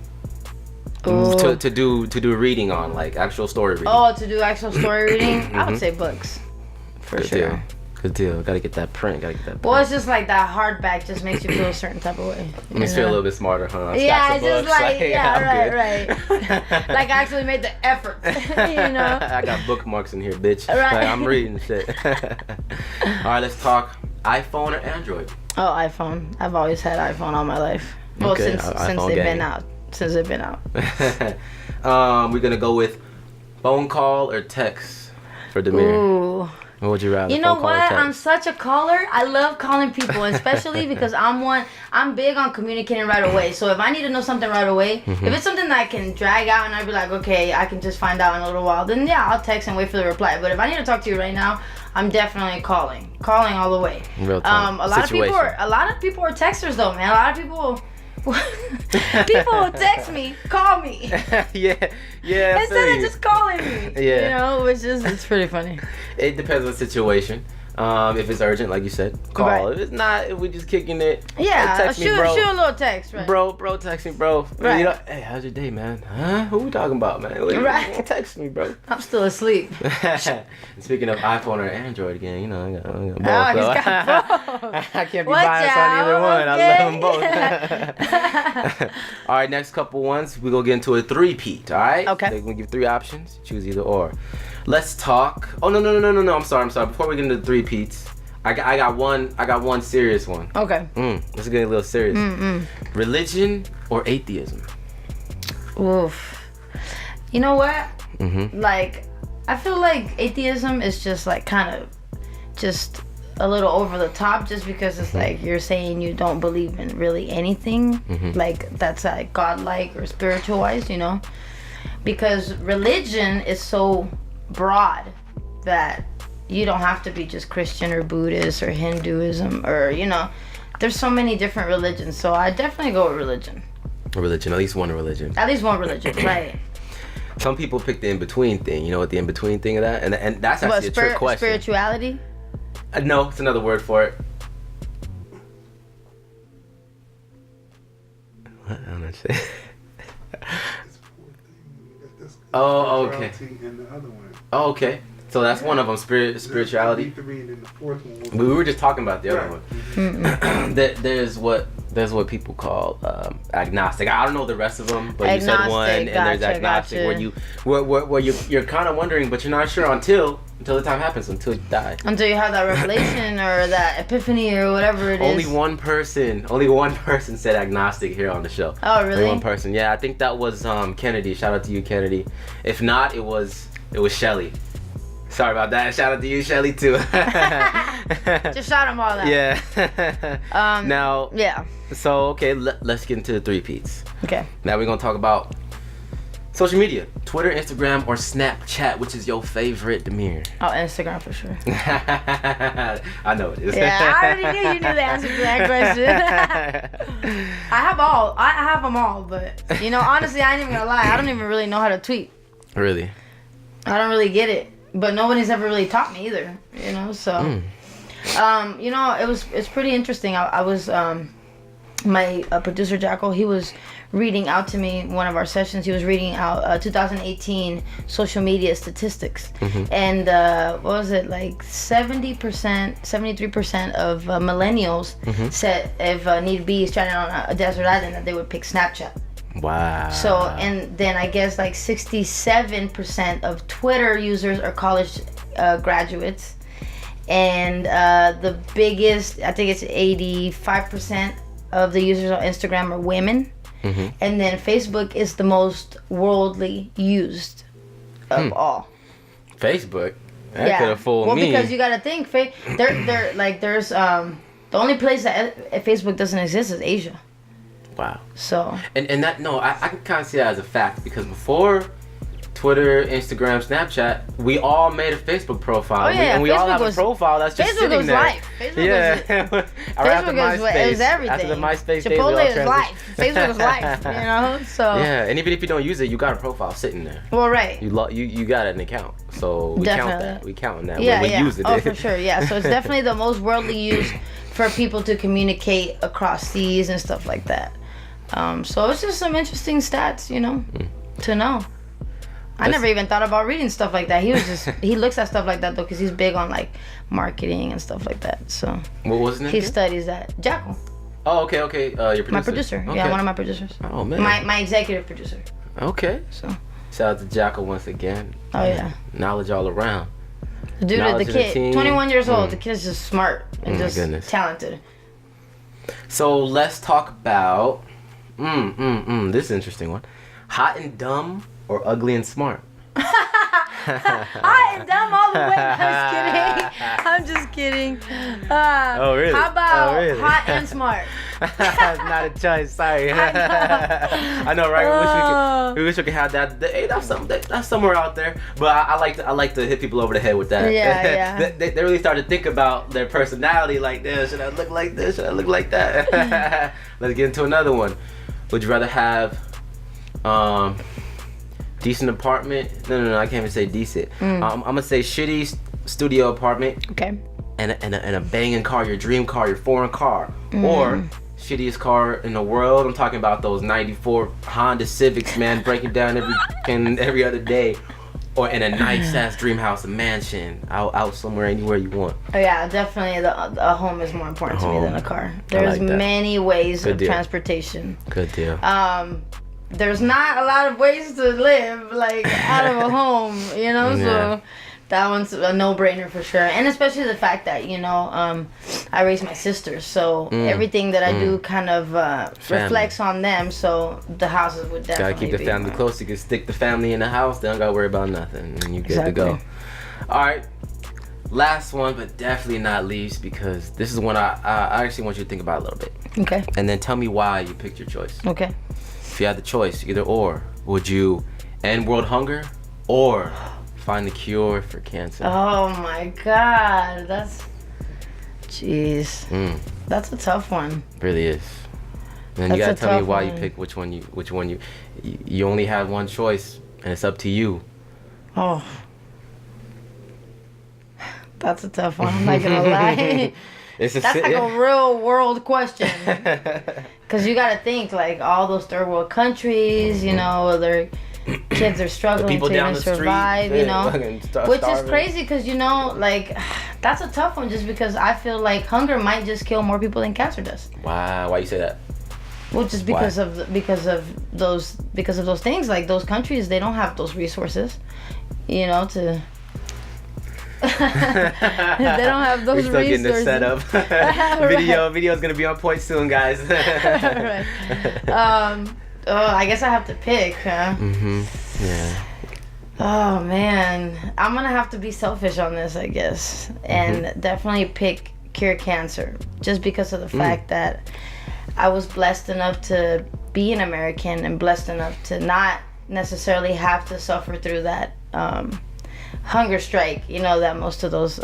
Ooh. To do reading on, like actual story reading. Oh, to do actual story reading? I would say books. For Good sure. deal. Good deal. Gotta get that print. Well, it's just like that hardback just makes you feel a certain type of way. Makes you feel a little bit smarter, huh? Yeah, Stacks it's of just books, like, yeah, I'm right. Like I actually made the effort, you know? I got bookmarks in here, bitch. Right. Like, I'm reading shit. All right, let's talk iPhone or Android. Oh, iPhone. I've always had iPhone all my life. Well, Okay, since iPhone they've gang. been out. Since they've been out. We're gonna go with phone call or text for Damire. Ooh. What would you rather? You know phone call or what? text? I'm such a caller. I love calling people, especially because I'm big on communicating right away. So if I need to know something right away, if it's something that I can drag out and I'd be like, okay, I can just find out in a little while, then yeah, I'll text and wait for the reply. But if I need to talk to you right now, I'm definitely calling all the way. Real time. A lot Situation. of people are texters though, man. A lot of people people will text me, call me. yeah. I feel Instead of you. just calling me. Yeah. You know, it's pretty funny. It depends on the situation. If it's urgent, like you said, call. Right. If it's not, if we just kicking it, Yeah, text me, shoot bro. a little text, right? Bro, text me, bro. Right. You know, hey, how's your day, man? Huh? Who we talking about, man? Right. Text me, bro. I'm still asleep. Speaking of iPhone or Android again, you know, I got both. Oh, he's so got both. I can't be Watch biased on either out, one. okay. I love them both. All right, next couple ones, we gonna get into a three-peat. All right. Okay. They're gonna give 3 options. Choose either or. Let's talk. Oh no. I'm sorry. Before we get into the three-peats, I got one serious one. Okay. This is getting a little serious. Religion or atheism? Oof. You know what? Mm-hmm. Like, I feel like atheism is just like kind of just a little over the top just because it's like you're saying you don't believe in really anything like that's like godlike or spiritual wise, you know? Because religion is so broad that you don't have to be just Christian or Buddhist or Hinduism or, you know, there's so many different religions. So I definitely go with religion. Religion, at least one religion. At least one religion, right? Some people pick the in-between thing. You know what the in-between thing of that? And that's actually a trick question. Spirituality? No, it's another word for it. What? I'm not sure. Oh, okay. And the other one. Oh, okay. So that's one of them, spirituality. And the fourth one was We were just talking about the other Right. one. There's what people call agnostic. I don't know the rest of them, but you said Agnostic, one, and there's gotcha, agnostic gotcha. where you're kind of wondering, but you're not sure until the time happens, until you die. Until you have that revelation or that epiphany or whatever it is. Only one person said agnostic here on the show. Oh, really? Only one person. Yeah, I think that was Kennedy. Shout out to you, Kennedy. If not, it was Shelly. Sorry about that. Shout out to you, Shelly, too. Just shout them all out. Yeah. Now, Yeah. so, okay, let's get into the three-peats. Okay. Now we're going to talk about social media. Twitter, Instagram, or Snapchat. Which is your favorite, Damire? Oh, Instagram for sure. I know it is. Yeah, I already knew you knew the answer to that question. I have them all, but, you know, honestly, I ain't even gonna lie. I don't even really know how to tweet. Really? I don't really get it. But nobody's ever really taught me either, you know, so. You know, it's pretty interesting. I was my producer Jackal, he was reading out to me one of our sessions. He was reading out 2018 social media statistics, and what was it, like 70%, 73% of millennials said if need be stranded on a desert island that they would pick Snapchat. Wow. So, and then I guess like 67% of Twitter users are college graduates, and the biggest, I think it's 85% of the users on Instagram are women. And then Facebook is the most worldly used of all. Facebook? That could have fooled me. Well, because you gotta think, they're like, there's the only place that Facebook doesn't exist is Asia. Wow. So. And that, no, I can kind of see that as a fact, because before Twitter, Instagram, Snapchat, we all made a Facebook profile. Oh, yeah, and we all have a profile that's just Facebook sitting was there. Life. Facebook was everything. After the MySpace Chipotle days, is life. Facebook is life, you know? So. Yeah, and even if you don't use it, you got a profile sitting there. Well, right. You got an account. So we count that. We count that. Yeah, when we use it. Oh, for sure, yeah. So it's definitely the most worldly used for people to communicate across seas and stuff like that. So it's just some interesting stats, you know, to know. I never even thought about reading stuff like that. He looks at stuff like that though, because he's big on like marketing and stuff like that. So what was his name? He studies that. Jackal. Oh, okay. Your producer. My producer. Okay. Yeah, one of my producers. Oh man. My executive producer. Okay. So. Shout out to Jackal once again. Oh yeah. Knowledge all around. Dude, the kid, 21 years old. The kid's just smart and just talented. So let's talk about this is an interesting one. Hot and dumb or ugly and smart? Hot and dumb all the way. I'm just kidding. Oh really? How about hot and smart? That's not a choice. Sorry. I know, right? We wish we could have that. Hey, that's somewhere out there. But I like to hit people over the head with that. Yeah. they really start to think about their personality, like this. Should I look like this? Should I look like that? Let's get into another one. Would you rather have decent apartment? No, I can't even say decent. I'm gonna say shitty studio apartment. Okay. And a banging car, your dream car, your foreign car, or shittiest car in the world. I'm talking about those '94 Honda Civics, man, breaking down every other day, or in a nice ass dream house, a mansion, out somewhere, anywhere you want. Oh yeah, definitely. A home is more important to me than a car. There's many ways of transportation. Good deal. There's not a lot of ways to live like out of a home, you know. Yeah. So that one's a no-brainer for sure, and especially the fact that I raised my sisters, so everything that I do kind of reflects on them. So the houses would definitely gotta keep the family close. You can stick the family in the house. They don't gotta worry about nothing, and you get to go. All right, last one, but definitely not least, because this is one I actually want you to think about a little bit. Okay. And then tell me why you picked your choice. Okay. If you had the choice, either or, would you end world hunger or find the cure for cancer? Oh my God, jeez, that's a tough one. It really is. And you gotta tell me why you pick which one you only have one choice, and it's up to you. Oh, that's a tough one. I'm not gonna lie. That's like a real world question. Because you gotta think, like, all those third world countries, their kids are struggling to even survive, which is crazy because, like, that's a tough one just because I feel like hunger might just kill more people than cancer does. Wow, why you say that? Well, just because of those things, like those countries, they don't have those resources, to... they don't have those resources. We're still getting this set up. Video's gonna be on point soon, guys. Right. I guess I have to pick, huh? Yeah. Oh man, I'm gonna have to be selfish on this, I guess, and definitely pick cure cancer, just because of the fact that I was blessed enough to be an American and blessed enough to not necessarily have to suffer through that hunger strike, that most of those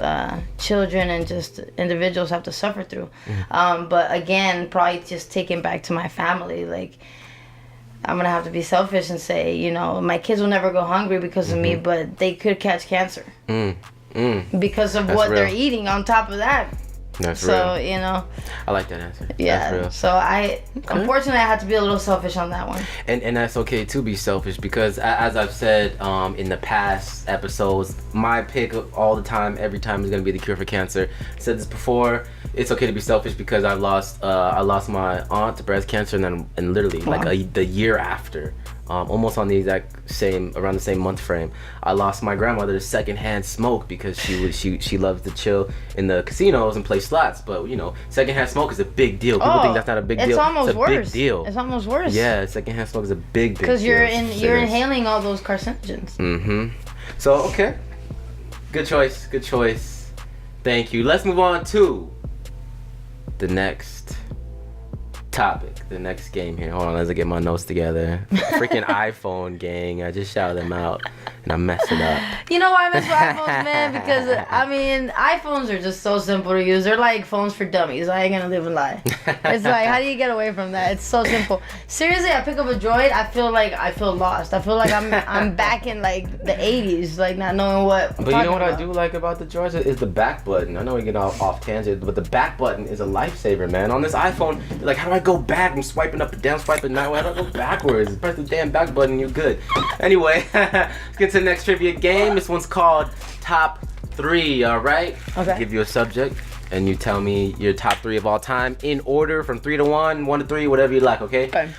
children and just individuals have to suffer through. But again, probably just taking back to my family, like, I'm gonna have to be selfish and say, my kids will never go hungry because of me, but they could catch cancer because of what they're eating. On top of that, That's So, real. you know. I like that answer. Yeah. That's real. So unfortunately, I had to be a little selfish on that one. And that's okay to be selfish because as I've said in the past episodes, my pick all the time, every time is gonna be The Cure for Cancer. I said this before. It's okay to be selfish because I lost my aunt to breast cancer, and literally the year after, almost on the around the same month frame, I lost my grandmother to secondhand smoke because she loves to chill in the casinos and play slots. But you know, secondhand smoke is a big deal. People think that's not a big deal. It's almost it's a worse. Big deal. It's almost worse. Yeah, secondhand smoke is a big deal. Because you're inhaling all those carcinogens. Mm-hmm. So okay, good choice. Good choice. Thank you. Let's move on to the next topic, the next game here. Hold on, let's get my notes together. Freaking iPhone gang. I just shouted them out and I'm messing up. You know why I mess with iPhones, man? Because, I mean, iPhones are just so simple to use. They're like phones for dummies. I ain't gonna live and lie. It's like, how do you get away from that? It's so simple. Seriously, I pick up a Droid, I feel lost. I feel like I'm back in, like, the 80s, like, not knowing what But you know what I do like about the Droids is the back button. I know we get off tangent, but the back button is a lifesaver, man. On this iPhone, you're like, how do I go back? I'm swiping up and down, swiping now. How do I go backwards? Press the damn back button and you're good. Anyway, let's get to the next trivia game. This one's called Top 3, alright? Okay. I'll give you a subject and you tell me your top 3 of all time in order from 3 to 1, 1 to 3, whatever you like, okay? Okay.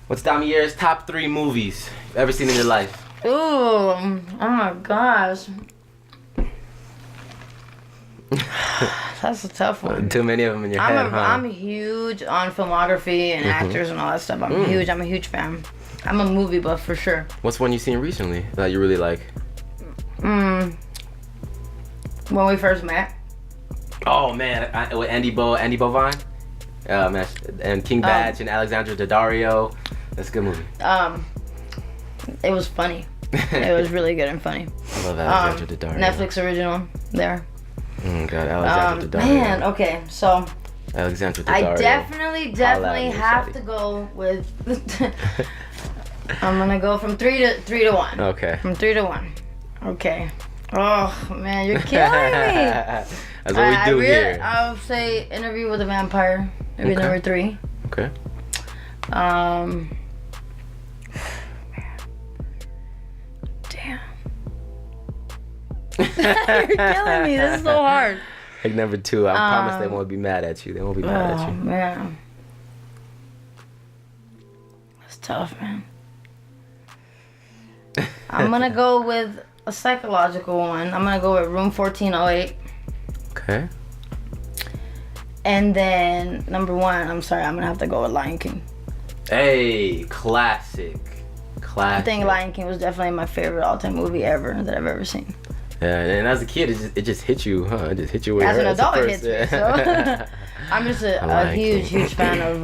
What's Damire's top 3 movies you've ever seen in your life? Ooh, oh my gosh. That's a tough one. Too many of them in your head, huh? I'm huge on filmography and actors and all that stuff. I'm a huge fan. I'm a movie buff for sure. What's one you've seen recently that you really like? When we first met. Oh man, with Andy Bovine, man, and King Badge and Alexandra Daddario. That's a good movie. It was funny. It was really good and funny. I love Alexandra Daddario. Netflix original there. Oh god, Alexandra Daddario. Man, okay, so Alexandra Daddario. I definitely have to go with. I'm gonna go from 3 to 1. Okay. From 3 to 1. Okay. Oh man, you're killing me. That's what we do here. I'll say Interview with a Vampire. Maybe number 3. Okay. Damn. You're killing me. This is so hard. Like number 2, I promise they won't be mad at you. They won't be mad at you. Oh man. That's tough, man. I'm gonna go with a psychological one. I'm gonna go with Room 1408. Okay. And then number 1, I'm sorry, I'm gonna have to go with Lion King. Hey, classic. I think Lion King was definitely my favorite all-time movie ever that I've ever seen. Yeah, and as a kid, it just hit you, huh? It just hit you. As an adult, it hits me. So I'm just a huge fan of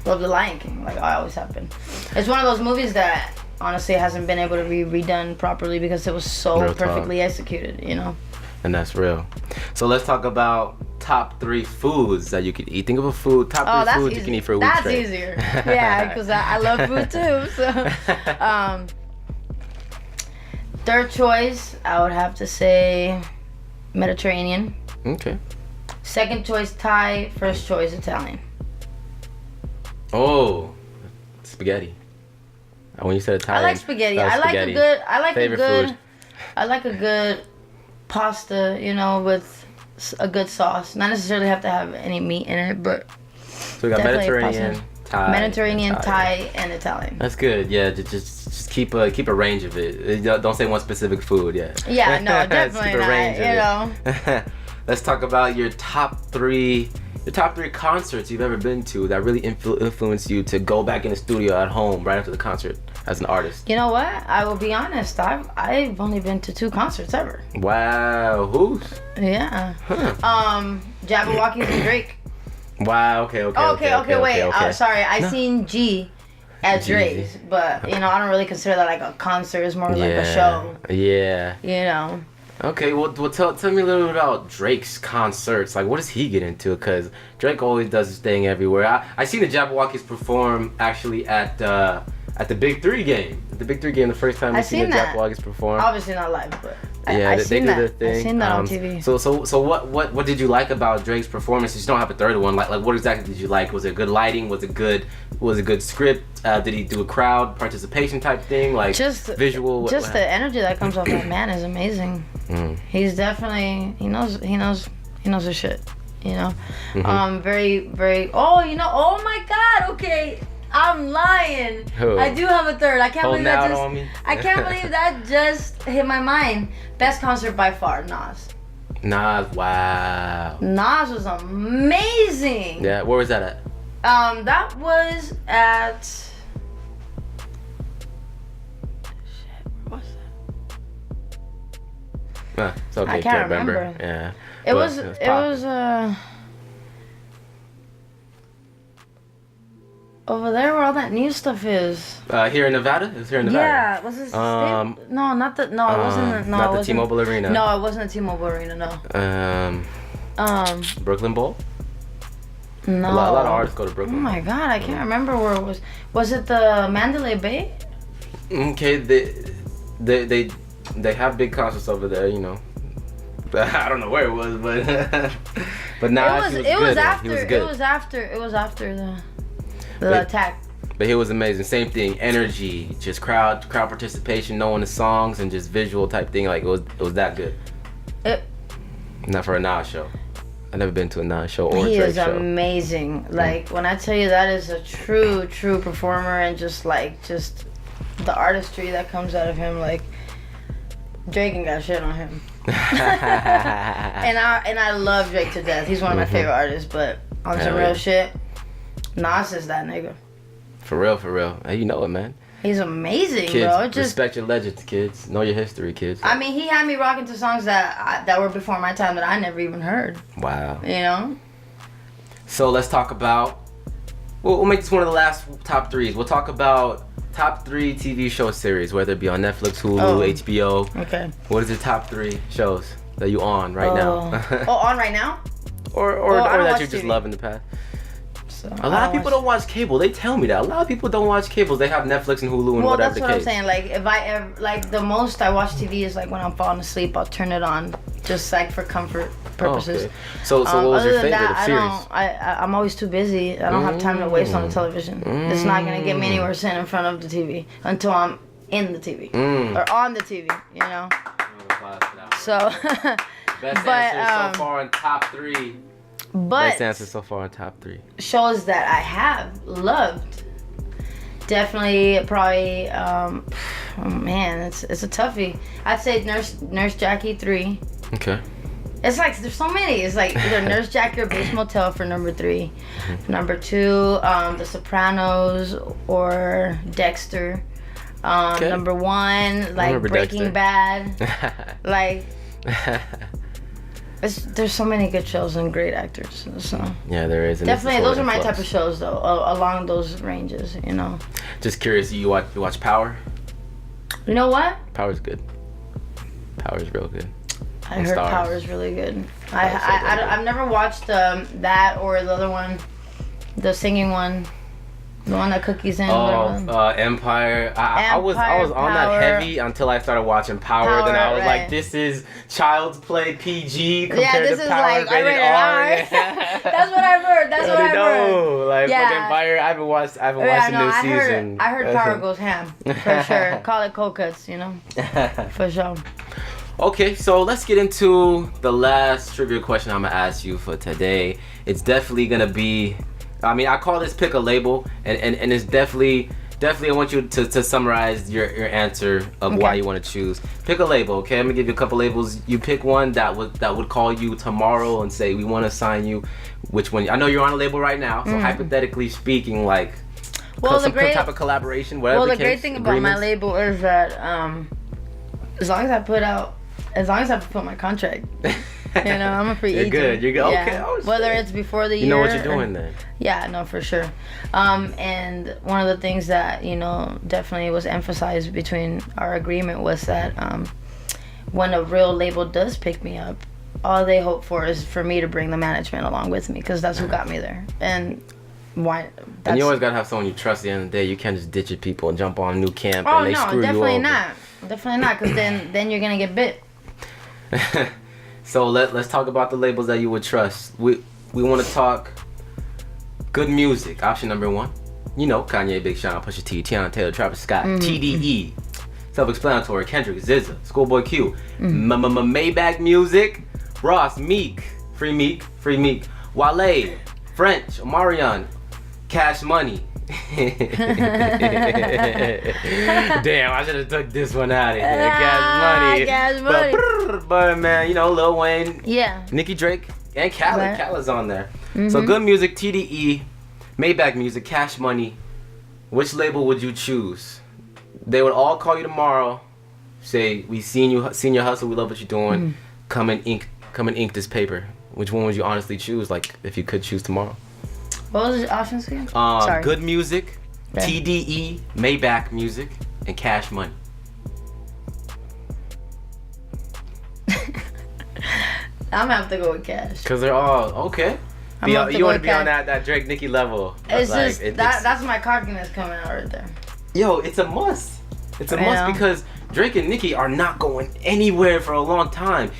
The Lion King. Like I always have been. It's one of those movies that honestly hasn't been able to be redone properly because it was so Real perfectly talk. executed. You know. And that's real. So let's talk about top 3 foods that you could eat. Think of a food, top 3 foods you can eat for a week That's straight. easier. Yeah, because I love food too. So, third choice, I would have to say Mediterranean. Okay. Second choice, Thai. First choice, Italian. Oh, spaghetti. When you said Italian, I like spaghetti. I like a good pasta, you know, with a good sauce. Not necessarily have to have any meat in it, but so we got definitely Mediterranean, Thai, and Italian. That's good. Yeah, just keep a range of it. Don't say one specific food. Yeah. Yeah, no, definitely keep a not. range of You know. Let's talk about your top 3 concerts you've ever been to that really influenced you to go back in the studio at home right after the concert as an artist. You know what? I will be honest. I've only been to 2 concerts ever. Wow, who's? Yeah. Huh. Jabberwockies and Drake. Wow. Okay. Wait. Sorry. I seen G at G. Drake's, but you know I don't really consider that like a concert. It's more like a show. Yeah. You know. Okay, well tell me a little bit about Drake's concerts. Like, what does he get into? Because Drake always does his thing everywhere. I seen the Jabberwockies perform actually at the Big 3 game. At the Big 3 game, the first time we seen the Jabberwockies perform. Obviously not live, but Yeah, they seen do that. their thing. I seen that on TV. So what did you like about Drake's performance? You don't have a third one. Like what exactly did you like? Was it good lighting? Was it good script? Did he do a crowd participation type thing? Like Just visual. Just the energy that comes off that man is amazing. He's definitely he knows his shit. You know, very very. Oh my God. Okay. I'm lying. Who? I do have a third. I can't Holding believe that out on me? I can't believe that just hit my mind. Best concert by far, Nas. Nas, wow. Nas was amazing. Yeah, where was that at? That was at. Shit, where was that? It's okay. I can't remember. Yeah. It But was. popping. Over there where all that new stuff is. Here in Nevada? It was here in Nevada. Yeah, was it? No, not the. No, it wasn't. No, not it the wasn't, T-Mobile Arena. No, it wasn't the T-Mobile Arena. No. Brooklyn Bowl. No. A lot of artists go to Oh Brooklyn. my God, I can't remember where it was. Was it the Mandalay Bay? Okay, they have big concerts over there, you know. I don't know where it was, but nah, It was after the attack. But he was amazing. Same thing, energy, just crowd participation, knowing the songs, and just visual type thing. Like it was that good. Not for a Nas show. I've never been to a Nas show or a He Drake is show. amazing. Like when I tell you that is a true performer, and just the artistry that comes out of him, like Drake ain't got shit on him. and I love Drake to death. He's one of my favorite artists, but on some real shit, Nas is that nigga. For real. Hey, you know it, man. He's amazing, Kids, bro. Just respect your legends, kids. Know your history, kids. I mean, he had me rocking to songs that were before my time that I never even heard. Wow. You know? So let's talk about. We'll make this one of the last top threes. We'll talk about top 3 TV show series, whether it be on Netflix, Hulu, HBO. Okay. What is the top 3 shows that you on right now? On right now? or that you just love in the past? So, A lot of people don't watch cable. They tell me that. A lot of people don't watch cables. They have Netflix and Hulu and whatever the case. Well, that's what I'm saying. Like, if I ever, like, the most I watch TV is, like, when I'm falling asleep, I'll turn it on, just, like, for comfort purposes. Okay. So what was your favorite series? I'm always too busy. I don't have time to waste on the television. It's not going to get me anywhere sitting in front of the TV until I'm in the TV. Or on the TV, you know? So, Best answer so far in top 3. But Best answer so far in top 3. shows that I have loved, definitely probably oh man, it's a toughie. I'd say Nurse Jackie 3. Okay. It's like there's so many. It's like either Nurse Jackie or Bates Motel for number 3. Number 2, The Sopranos or Dexter. Number 1, like Breaking Bad. Like there's so many good shows and great actors. So yeah, there is. Definitely, those are my type of shows though, along those ranges, you know. Just curious, you watch Power? You know what? Power's good. Power's real good. I heard Power is really good. I've never watched that or the other one, the singing one, the one that Cookie's in. Empire. I was on that heavy until I started watching Power. Then I was like, this is child's play PG compared to Power rated R. That's what I've heard. That's what I've heard. Like Empire, I haven't watched the new season. I heard Power goes ham for sure. Call it cold cuts, you know, for sure. Okay, so let's get into the last trivia question I'm gonna ask you for today. It's definitely gonna be, I mean, I call this pick a label, and it's definitely I want you to summarize your answer of why you want to choose. Pick a label, okay? I'm gonna give you a couple labels. You pick one that would call you tomorrow and say we want to sign you. Which one? I know you're on a label right now, so hypothetically speaking, like some type of collaboration, whatever. Well, the great thing about my label is that as long as I fulfill my contract. You know, I'm a free agent. You're good. Yeah. Okay. Oh, whether it's before the year. You know what you're doing then. Yeah, no, for sure. And one of the things that, you know, definitely was emphasized between our agreement was that when a real label does pick me up, all they hope for is for me to bring the management along with me, because that's who got me there. And why? And you always gotta have someone you trust. At the end of the day, you can't just ditch your people and jump on a new camp and they screw you over. Definitely not, because then you're gonna get bit. So let's talk about the labels that you would trust. We want to talk good music. Option number 1. You know, Kanye, Big Sean, Pusha T, Tiana Taylor, Travis Scott, TDE. Self-explanatory. Kendrick, SZA, Schoolboy Q. Maybach Music. Ross, Meek. Free Meek. Wale, French, Omarion, Cash Money. Damn, I should have took this one out of here. Cash Money. But man, you know, Lil Wayne, Nicki Drake, and Khaled. Khaled's on there. So good music, TDE, Maybach Music, Cash Money. Which label would you choose? They would all call you tomorrow, say, we seen your hustle, we love what you're doing. Come and ink this paper. Which one would you honestly choose? Like, if you could choose tomorrow. What was the options again? Sorry. Good music, TDE, Maybach Music, and Cash Money. I'm gonna have to go with Cash. Cause they're all okay. You want to be on that Drake Nicki level. It's like, just that's my cockiness coming out right there. Yo, it's a must. It's a must because Drake and Nicki are not going anywhere for a long time.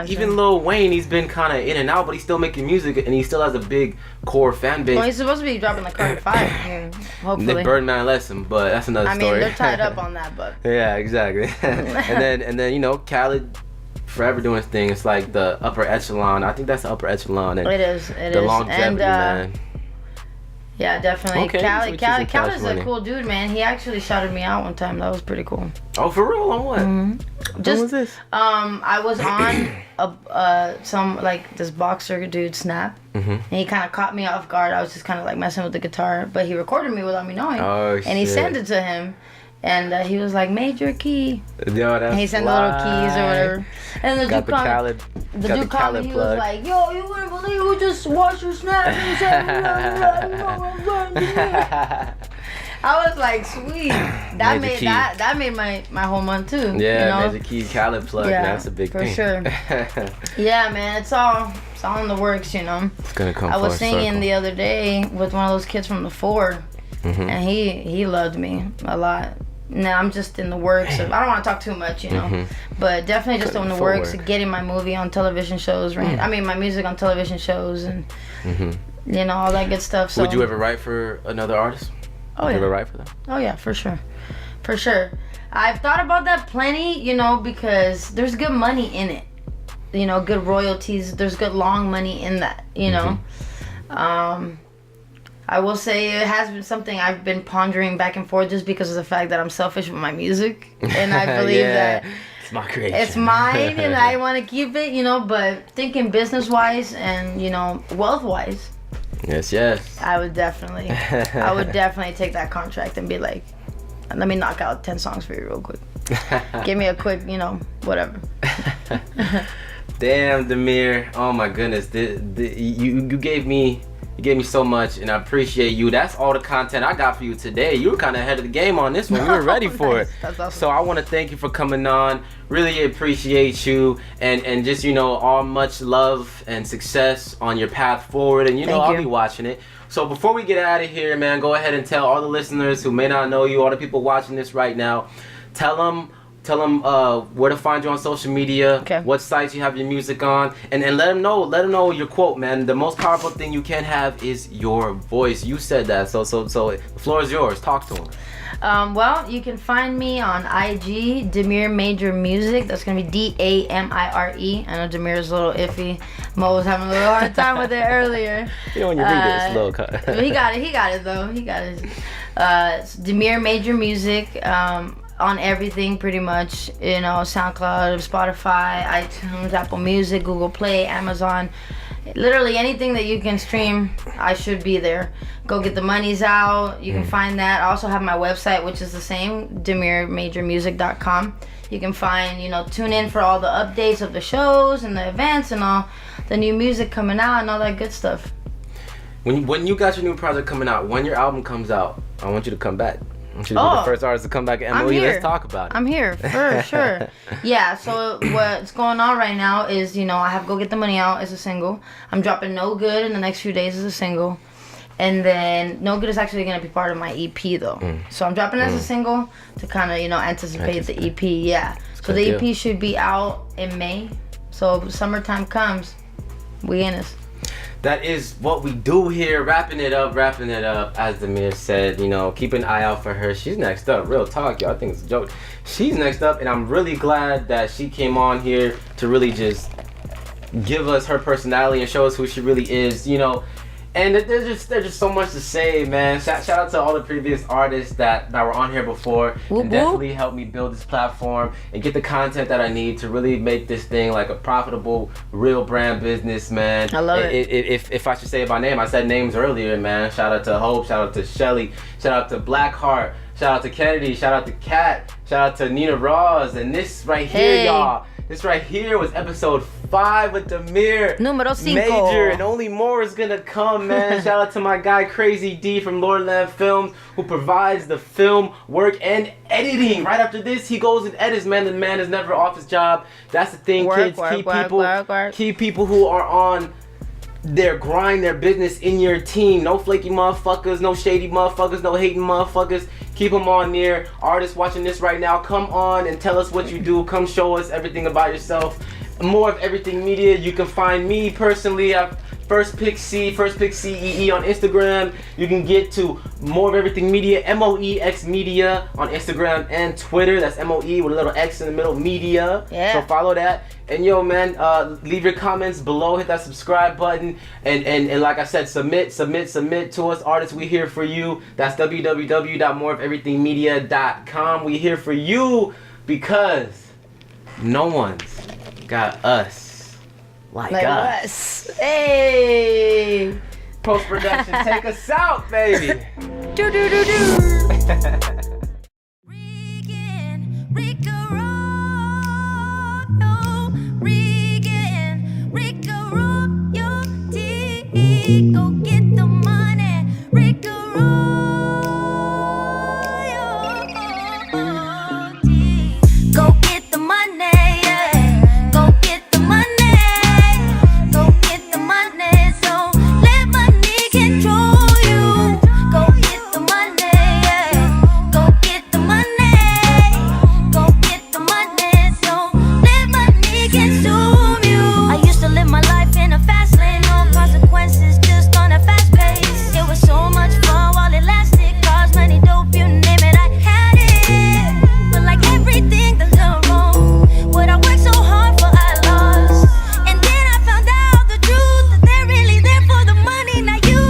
Even Lil Wayne, he's been kind of in and out, but he's still making music and he still has a big core fan base. Well, he's supposed to be dropping like Carter 5. Hopefully. Birdman lets him, but that's another story. I mean, they're tied up on that, but. Yeah, exactly. and then you know, Khaled forever doing his thing. It's like the upper echelon. I think that's the upper echelon. And it is. The longevity, man. Yeah, definitely. Okay, Khaled is a cool dude, man. He actually shouted me out one time. That was pretty cool. Oh, for real? On what? What was this? I was on some like this boxer dude Snap, and he kind of caught me off guard. I was just kind of like messing with the guitar, but he recorded me without me knowing. Oh, and he sent it to him. And he was like, Major Key. Yo, that's and he sent the little keys or whatever. And the dude called me, he was like, yo, you wouldn't believe who just watched your Snap and said, I was like, sweet. That made my whole month too. Yeah, you know? Major Key, Khaled plug. Yeah, that's a big thing. For sure. Yeah, man, it's all in the works, you know. It's gonna come. I was singing the other day with one of those kids from the 4, and he loved me a lot. Now I'm just in the works of, I don't want to talk too much, you know, but definitely just in the works of getting my movie on television shows, right? I mean, my music on television shows and, you know, all that good stuff. So. Would you ever write for another artist? Oh, Would yeah. you ever write for them? Oh, yeah, for sure. For sure. I've thought about that plenty, you know, because there's good money in it. You know, good royalties. There's good long money in that, you know. I will say it has been something I've been pondering back and forth just because of the fact that I'm selfish with my music. And I believe that it's my creation. It's mine and I want to keep it, you know, but thinking business-wise and, you know, wealth-wise. Yes. I would definitely take that contract and be like, let me knock out 10 songs for you real quick. Give me a quick, you know, whatever. Damn, Damire. Oh my goodness. You gave me so much, and I appreciate you. That's all the content I got for you today. You were kind of ahead of the game on this one. You were ready for it. That's awesome. So I want to thank you for coming on. Really appreciate you, and just, you know, all much love and success on your path forward. And, you know, I'll be watching it. So before we get out of here, man, go ahead and tell all the listeners who may not know you, all the people watching this right now, tell them where to find you on social media, what sites you have your music on, and let them know your quote, man. The most powerful thing you can have is your voice. You said that, so the floor is yours. Talk to them. Well, you can find me on IG, Damire Major Music. That's gonna be Damire. I know Damire is a little iffy. Mo was having a little hard time with it earlier. You know, when you read it, it's a little cut. He got it though. He got it. It's Damire Major Music. On everything pretty much, you know, SoundCloud, Spotify, iTunes, Apple Music, Google Play, Amazon, literally anything that you can stream, I should be there. Go Get the Monies Out, you can find that. I also have my website, which is the same, DamireMajorMusic.com. You can find, you know, tune in for all the updates of the shows and the events and all the new music coming out and all that good stuff. When you got your new project coming out, when your album comes out, I want you to come back. I want you to be the first artist to come back at MOE. Let's talk about it. I'm here, for sure. Yeah, so what's going on right now is, you know, I have Go Get the Money Out as a single. I'm dropping No Good in the next few days as a single. And then No Good is actually going to be part of my EP, though. So I'm dropping it as a single to kind of, you know, anticipate the EP. Yeah. So the EP should be out in May. So if summertime comes, we in this. That is what we do here. Wrapping it up. As Damire said, you know, keep an eye out for her. She's next up. Real talk, y'all. I think it's a joke. She's next up, and I'm really glad that she came on here to really just give us her personality and show us who she really is, you know. And there's just so much to say, man. Shout out to all the previous artists that were on here before, Whoop, and definitely helped me build this platform and get the content that I need to really make this thing like a profitable, real brand business, man. I love it. If I should say it by name, I said names earlier, man. Shout out to Hope, shout out to Shelly, shout out to Blackheart, shout out to Kennedy, shout out to Kat, shout out to Nina Ross, and this right here, y'all. This right here was episode 5 with Damire Número 5. Major, and only more is gonna come, man. Shout out to my guy Crazy D from Lordland Films, who provides the film work and editing. Right after this, he goes and edits, man. The man is never off his job. That's the thing, kids. Keep people who are on their grind, their business in your team. No flaky motherfuckers, no shady motherfuckers, no hating motherfuckers. Keep them on there. Artists watching this right now, come on and tell us what you do. Come show us everything about yourself. More of Everything Media. You can find me personally at First Pick CEE on Instagram. You can get to More of Everything Media, MOEX Media on Instagram and Twitter. That's MOE with a little X in the middle, Media. Yeah. So follow that. And yo, man, leave your comments below. Hit that subscribe button. And like I said, submit to us. Artists, we here for you. That's www.moreofeverythingmedia.com. We here for you because no one's got us like us. Hey. Post-production, take us out, baby. Do. Go get the money, Rico. Go get the money, yeah. Go get the money. Go get the money. So let money control you. Go get the money, yeah. Go get the money. Go get the money. So let money consume you. I used to live my life in a fast lane, no consequences, just on a fast pace. It was so much fun while it lasted. Cars, money, dope, you name it, I had it. But like everything that's gone wrong, what I worked so hard for, I lost. And then I found out the truth, that they're really there for the money, not you.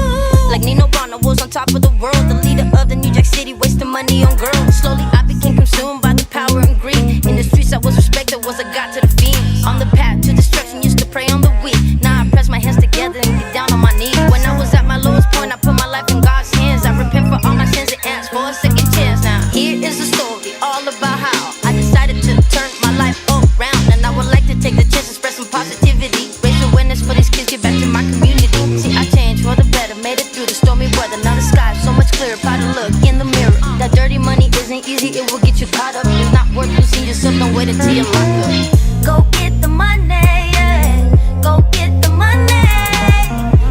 Like Nino Brown, I was on top of the world, the leader of the New Jack City, wasting money on girls. Slowly I became consumed by the power and greed. In the streets I was respected, was a god to the fiends. On the path to destruction, used to prey on the weak. Now I press my hands together and get down on my knees. When I was at my lowest point, I put my life in God's hands. I repent for all my sins and ask for a second chance. Now here is a story all about how I decided to turn my life around. And I would like to take the chance to spread some positivity, raise awareness for these kids, get back to my community. See, I changed for the better, made it through the stormy weather. Now the sky's so much clearer, proud to look in the mirror. That dirty money isn't easy, it will get you caught up. It's not worth losing yourself, don't wait until you're locked up. Go get the money, yeah. Go get the money.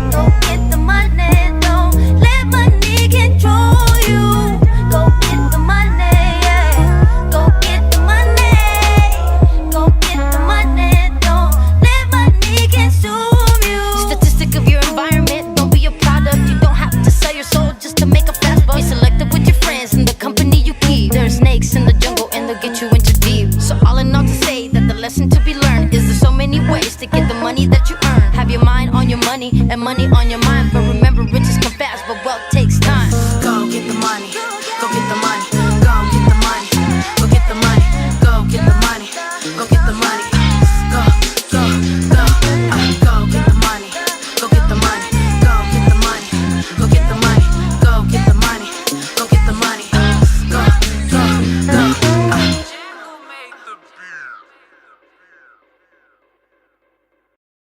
Go get the money, don't let money control you. Go get the money, yeah. Go get the money. Go get the money, don't let money consume you. Statistic of your environment, don't be a product. You don't have to sell your soul just to make a fast buck. Be selective with your friends and the company you keep. There are snakes in the jungle and they'll get you into deep. So all in all to say that the lesson to be learned is there's so many ways to get the money that you earn. Have your mind on your money and money on your mind.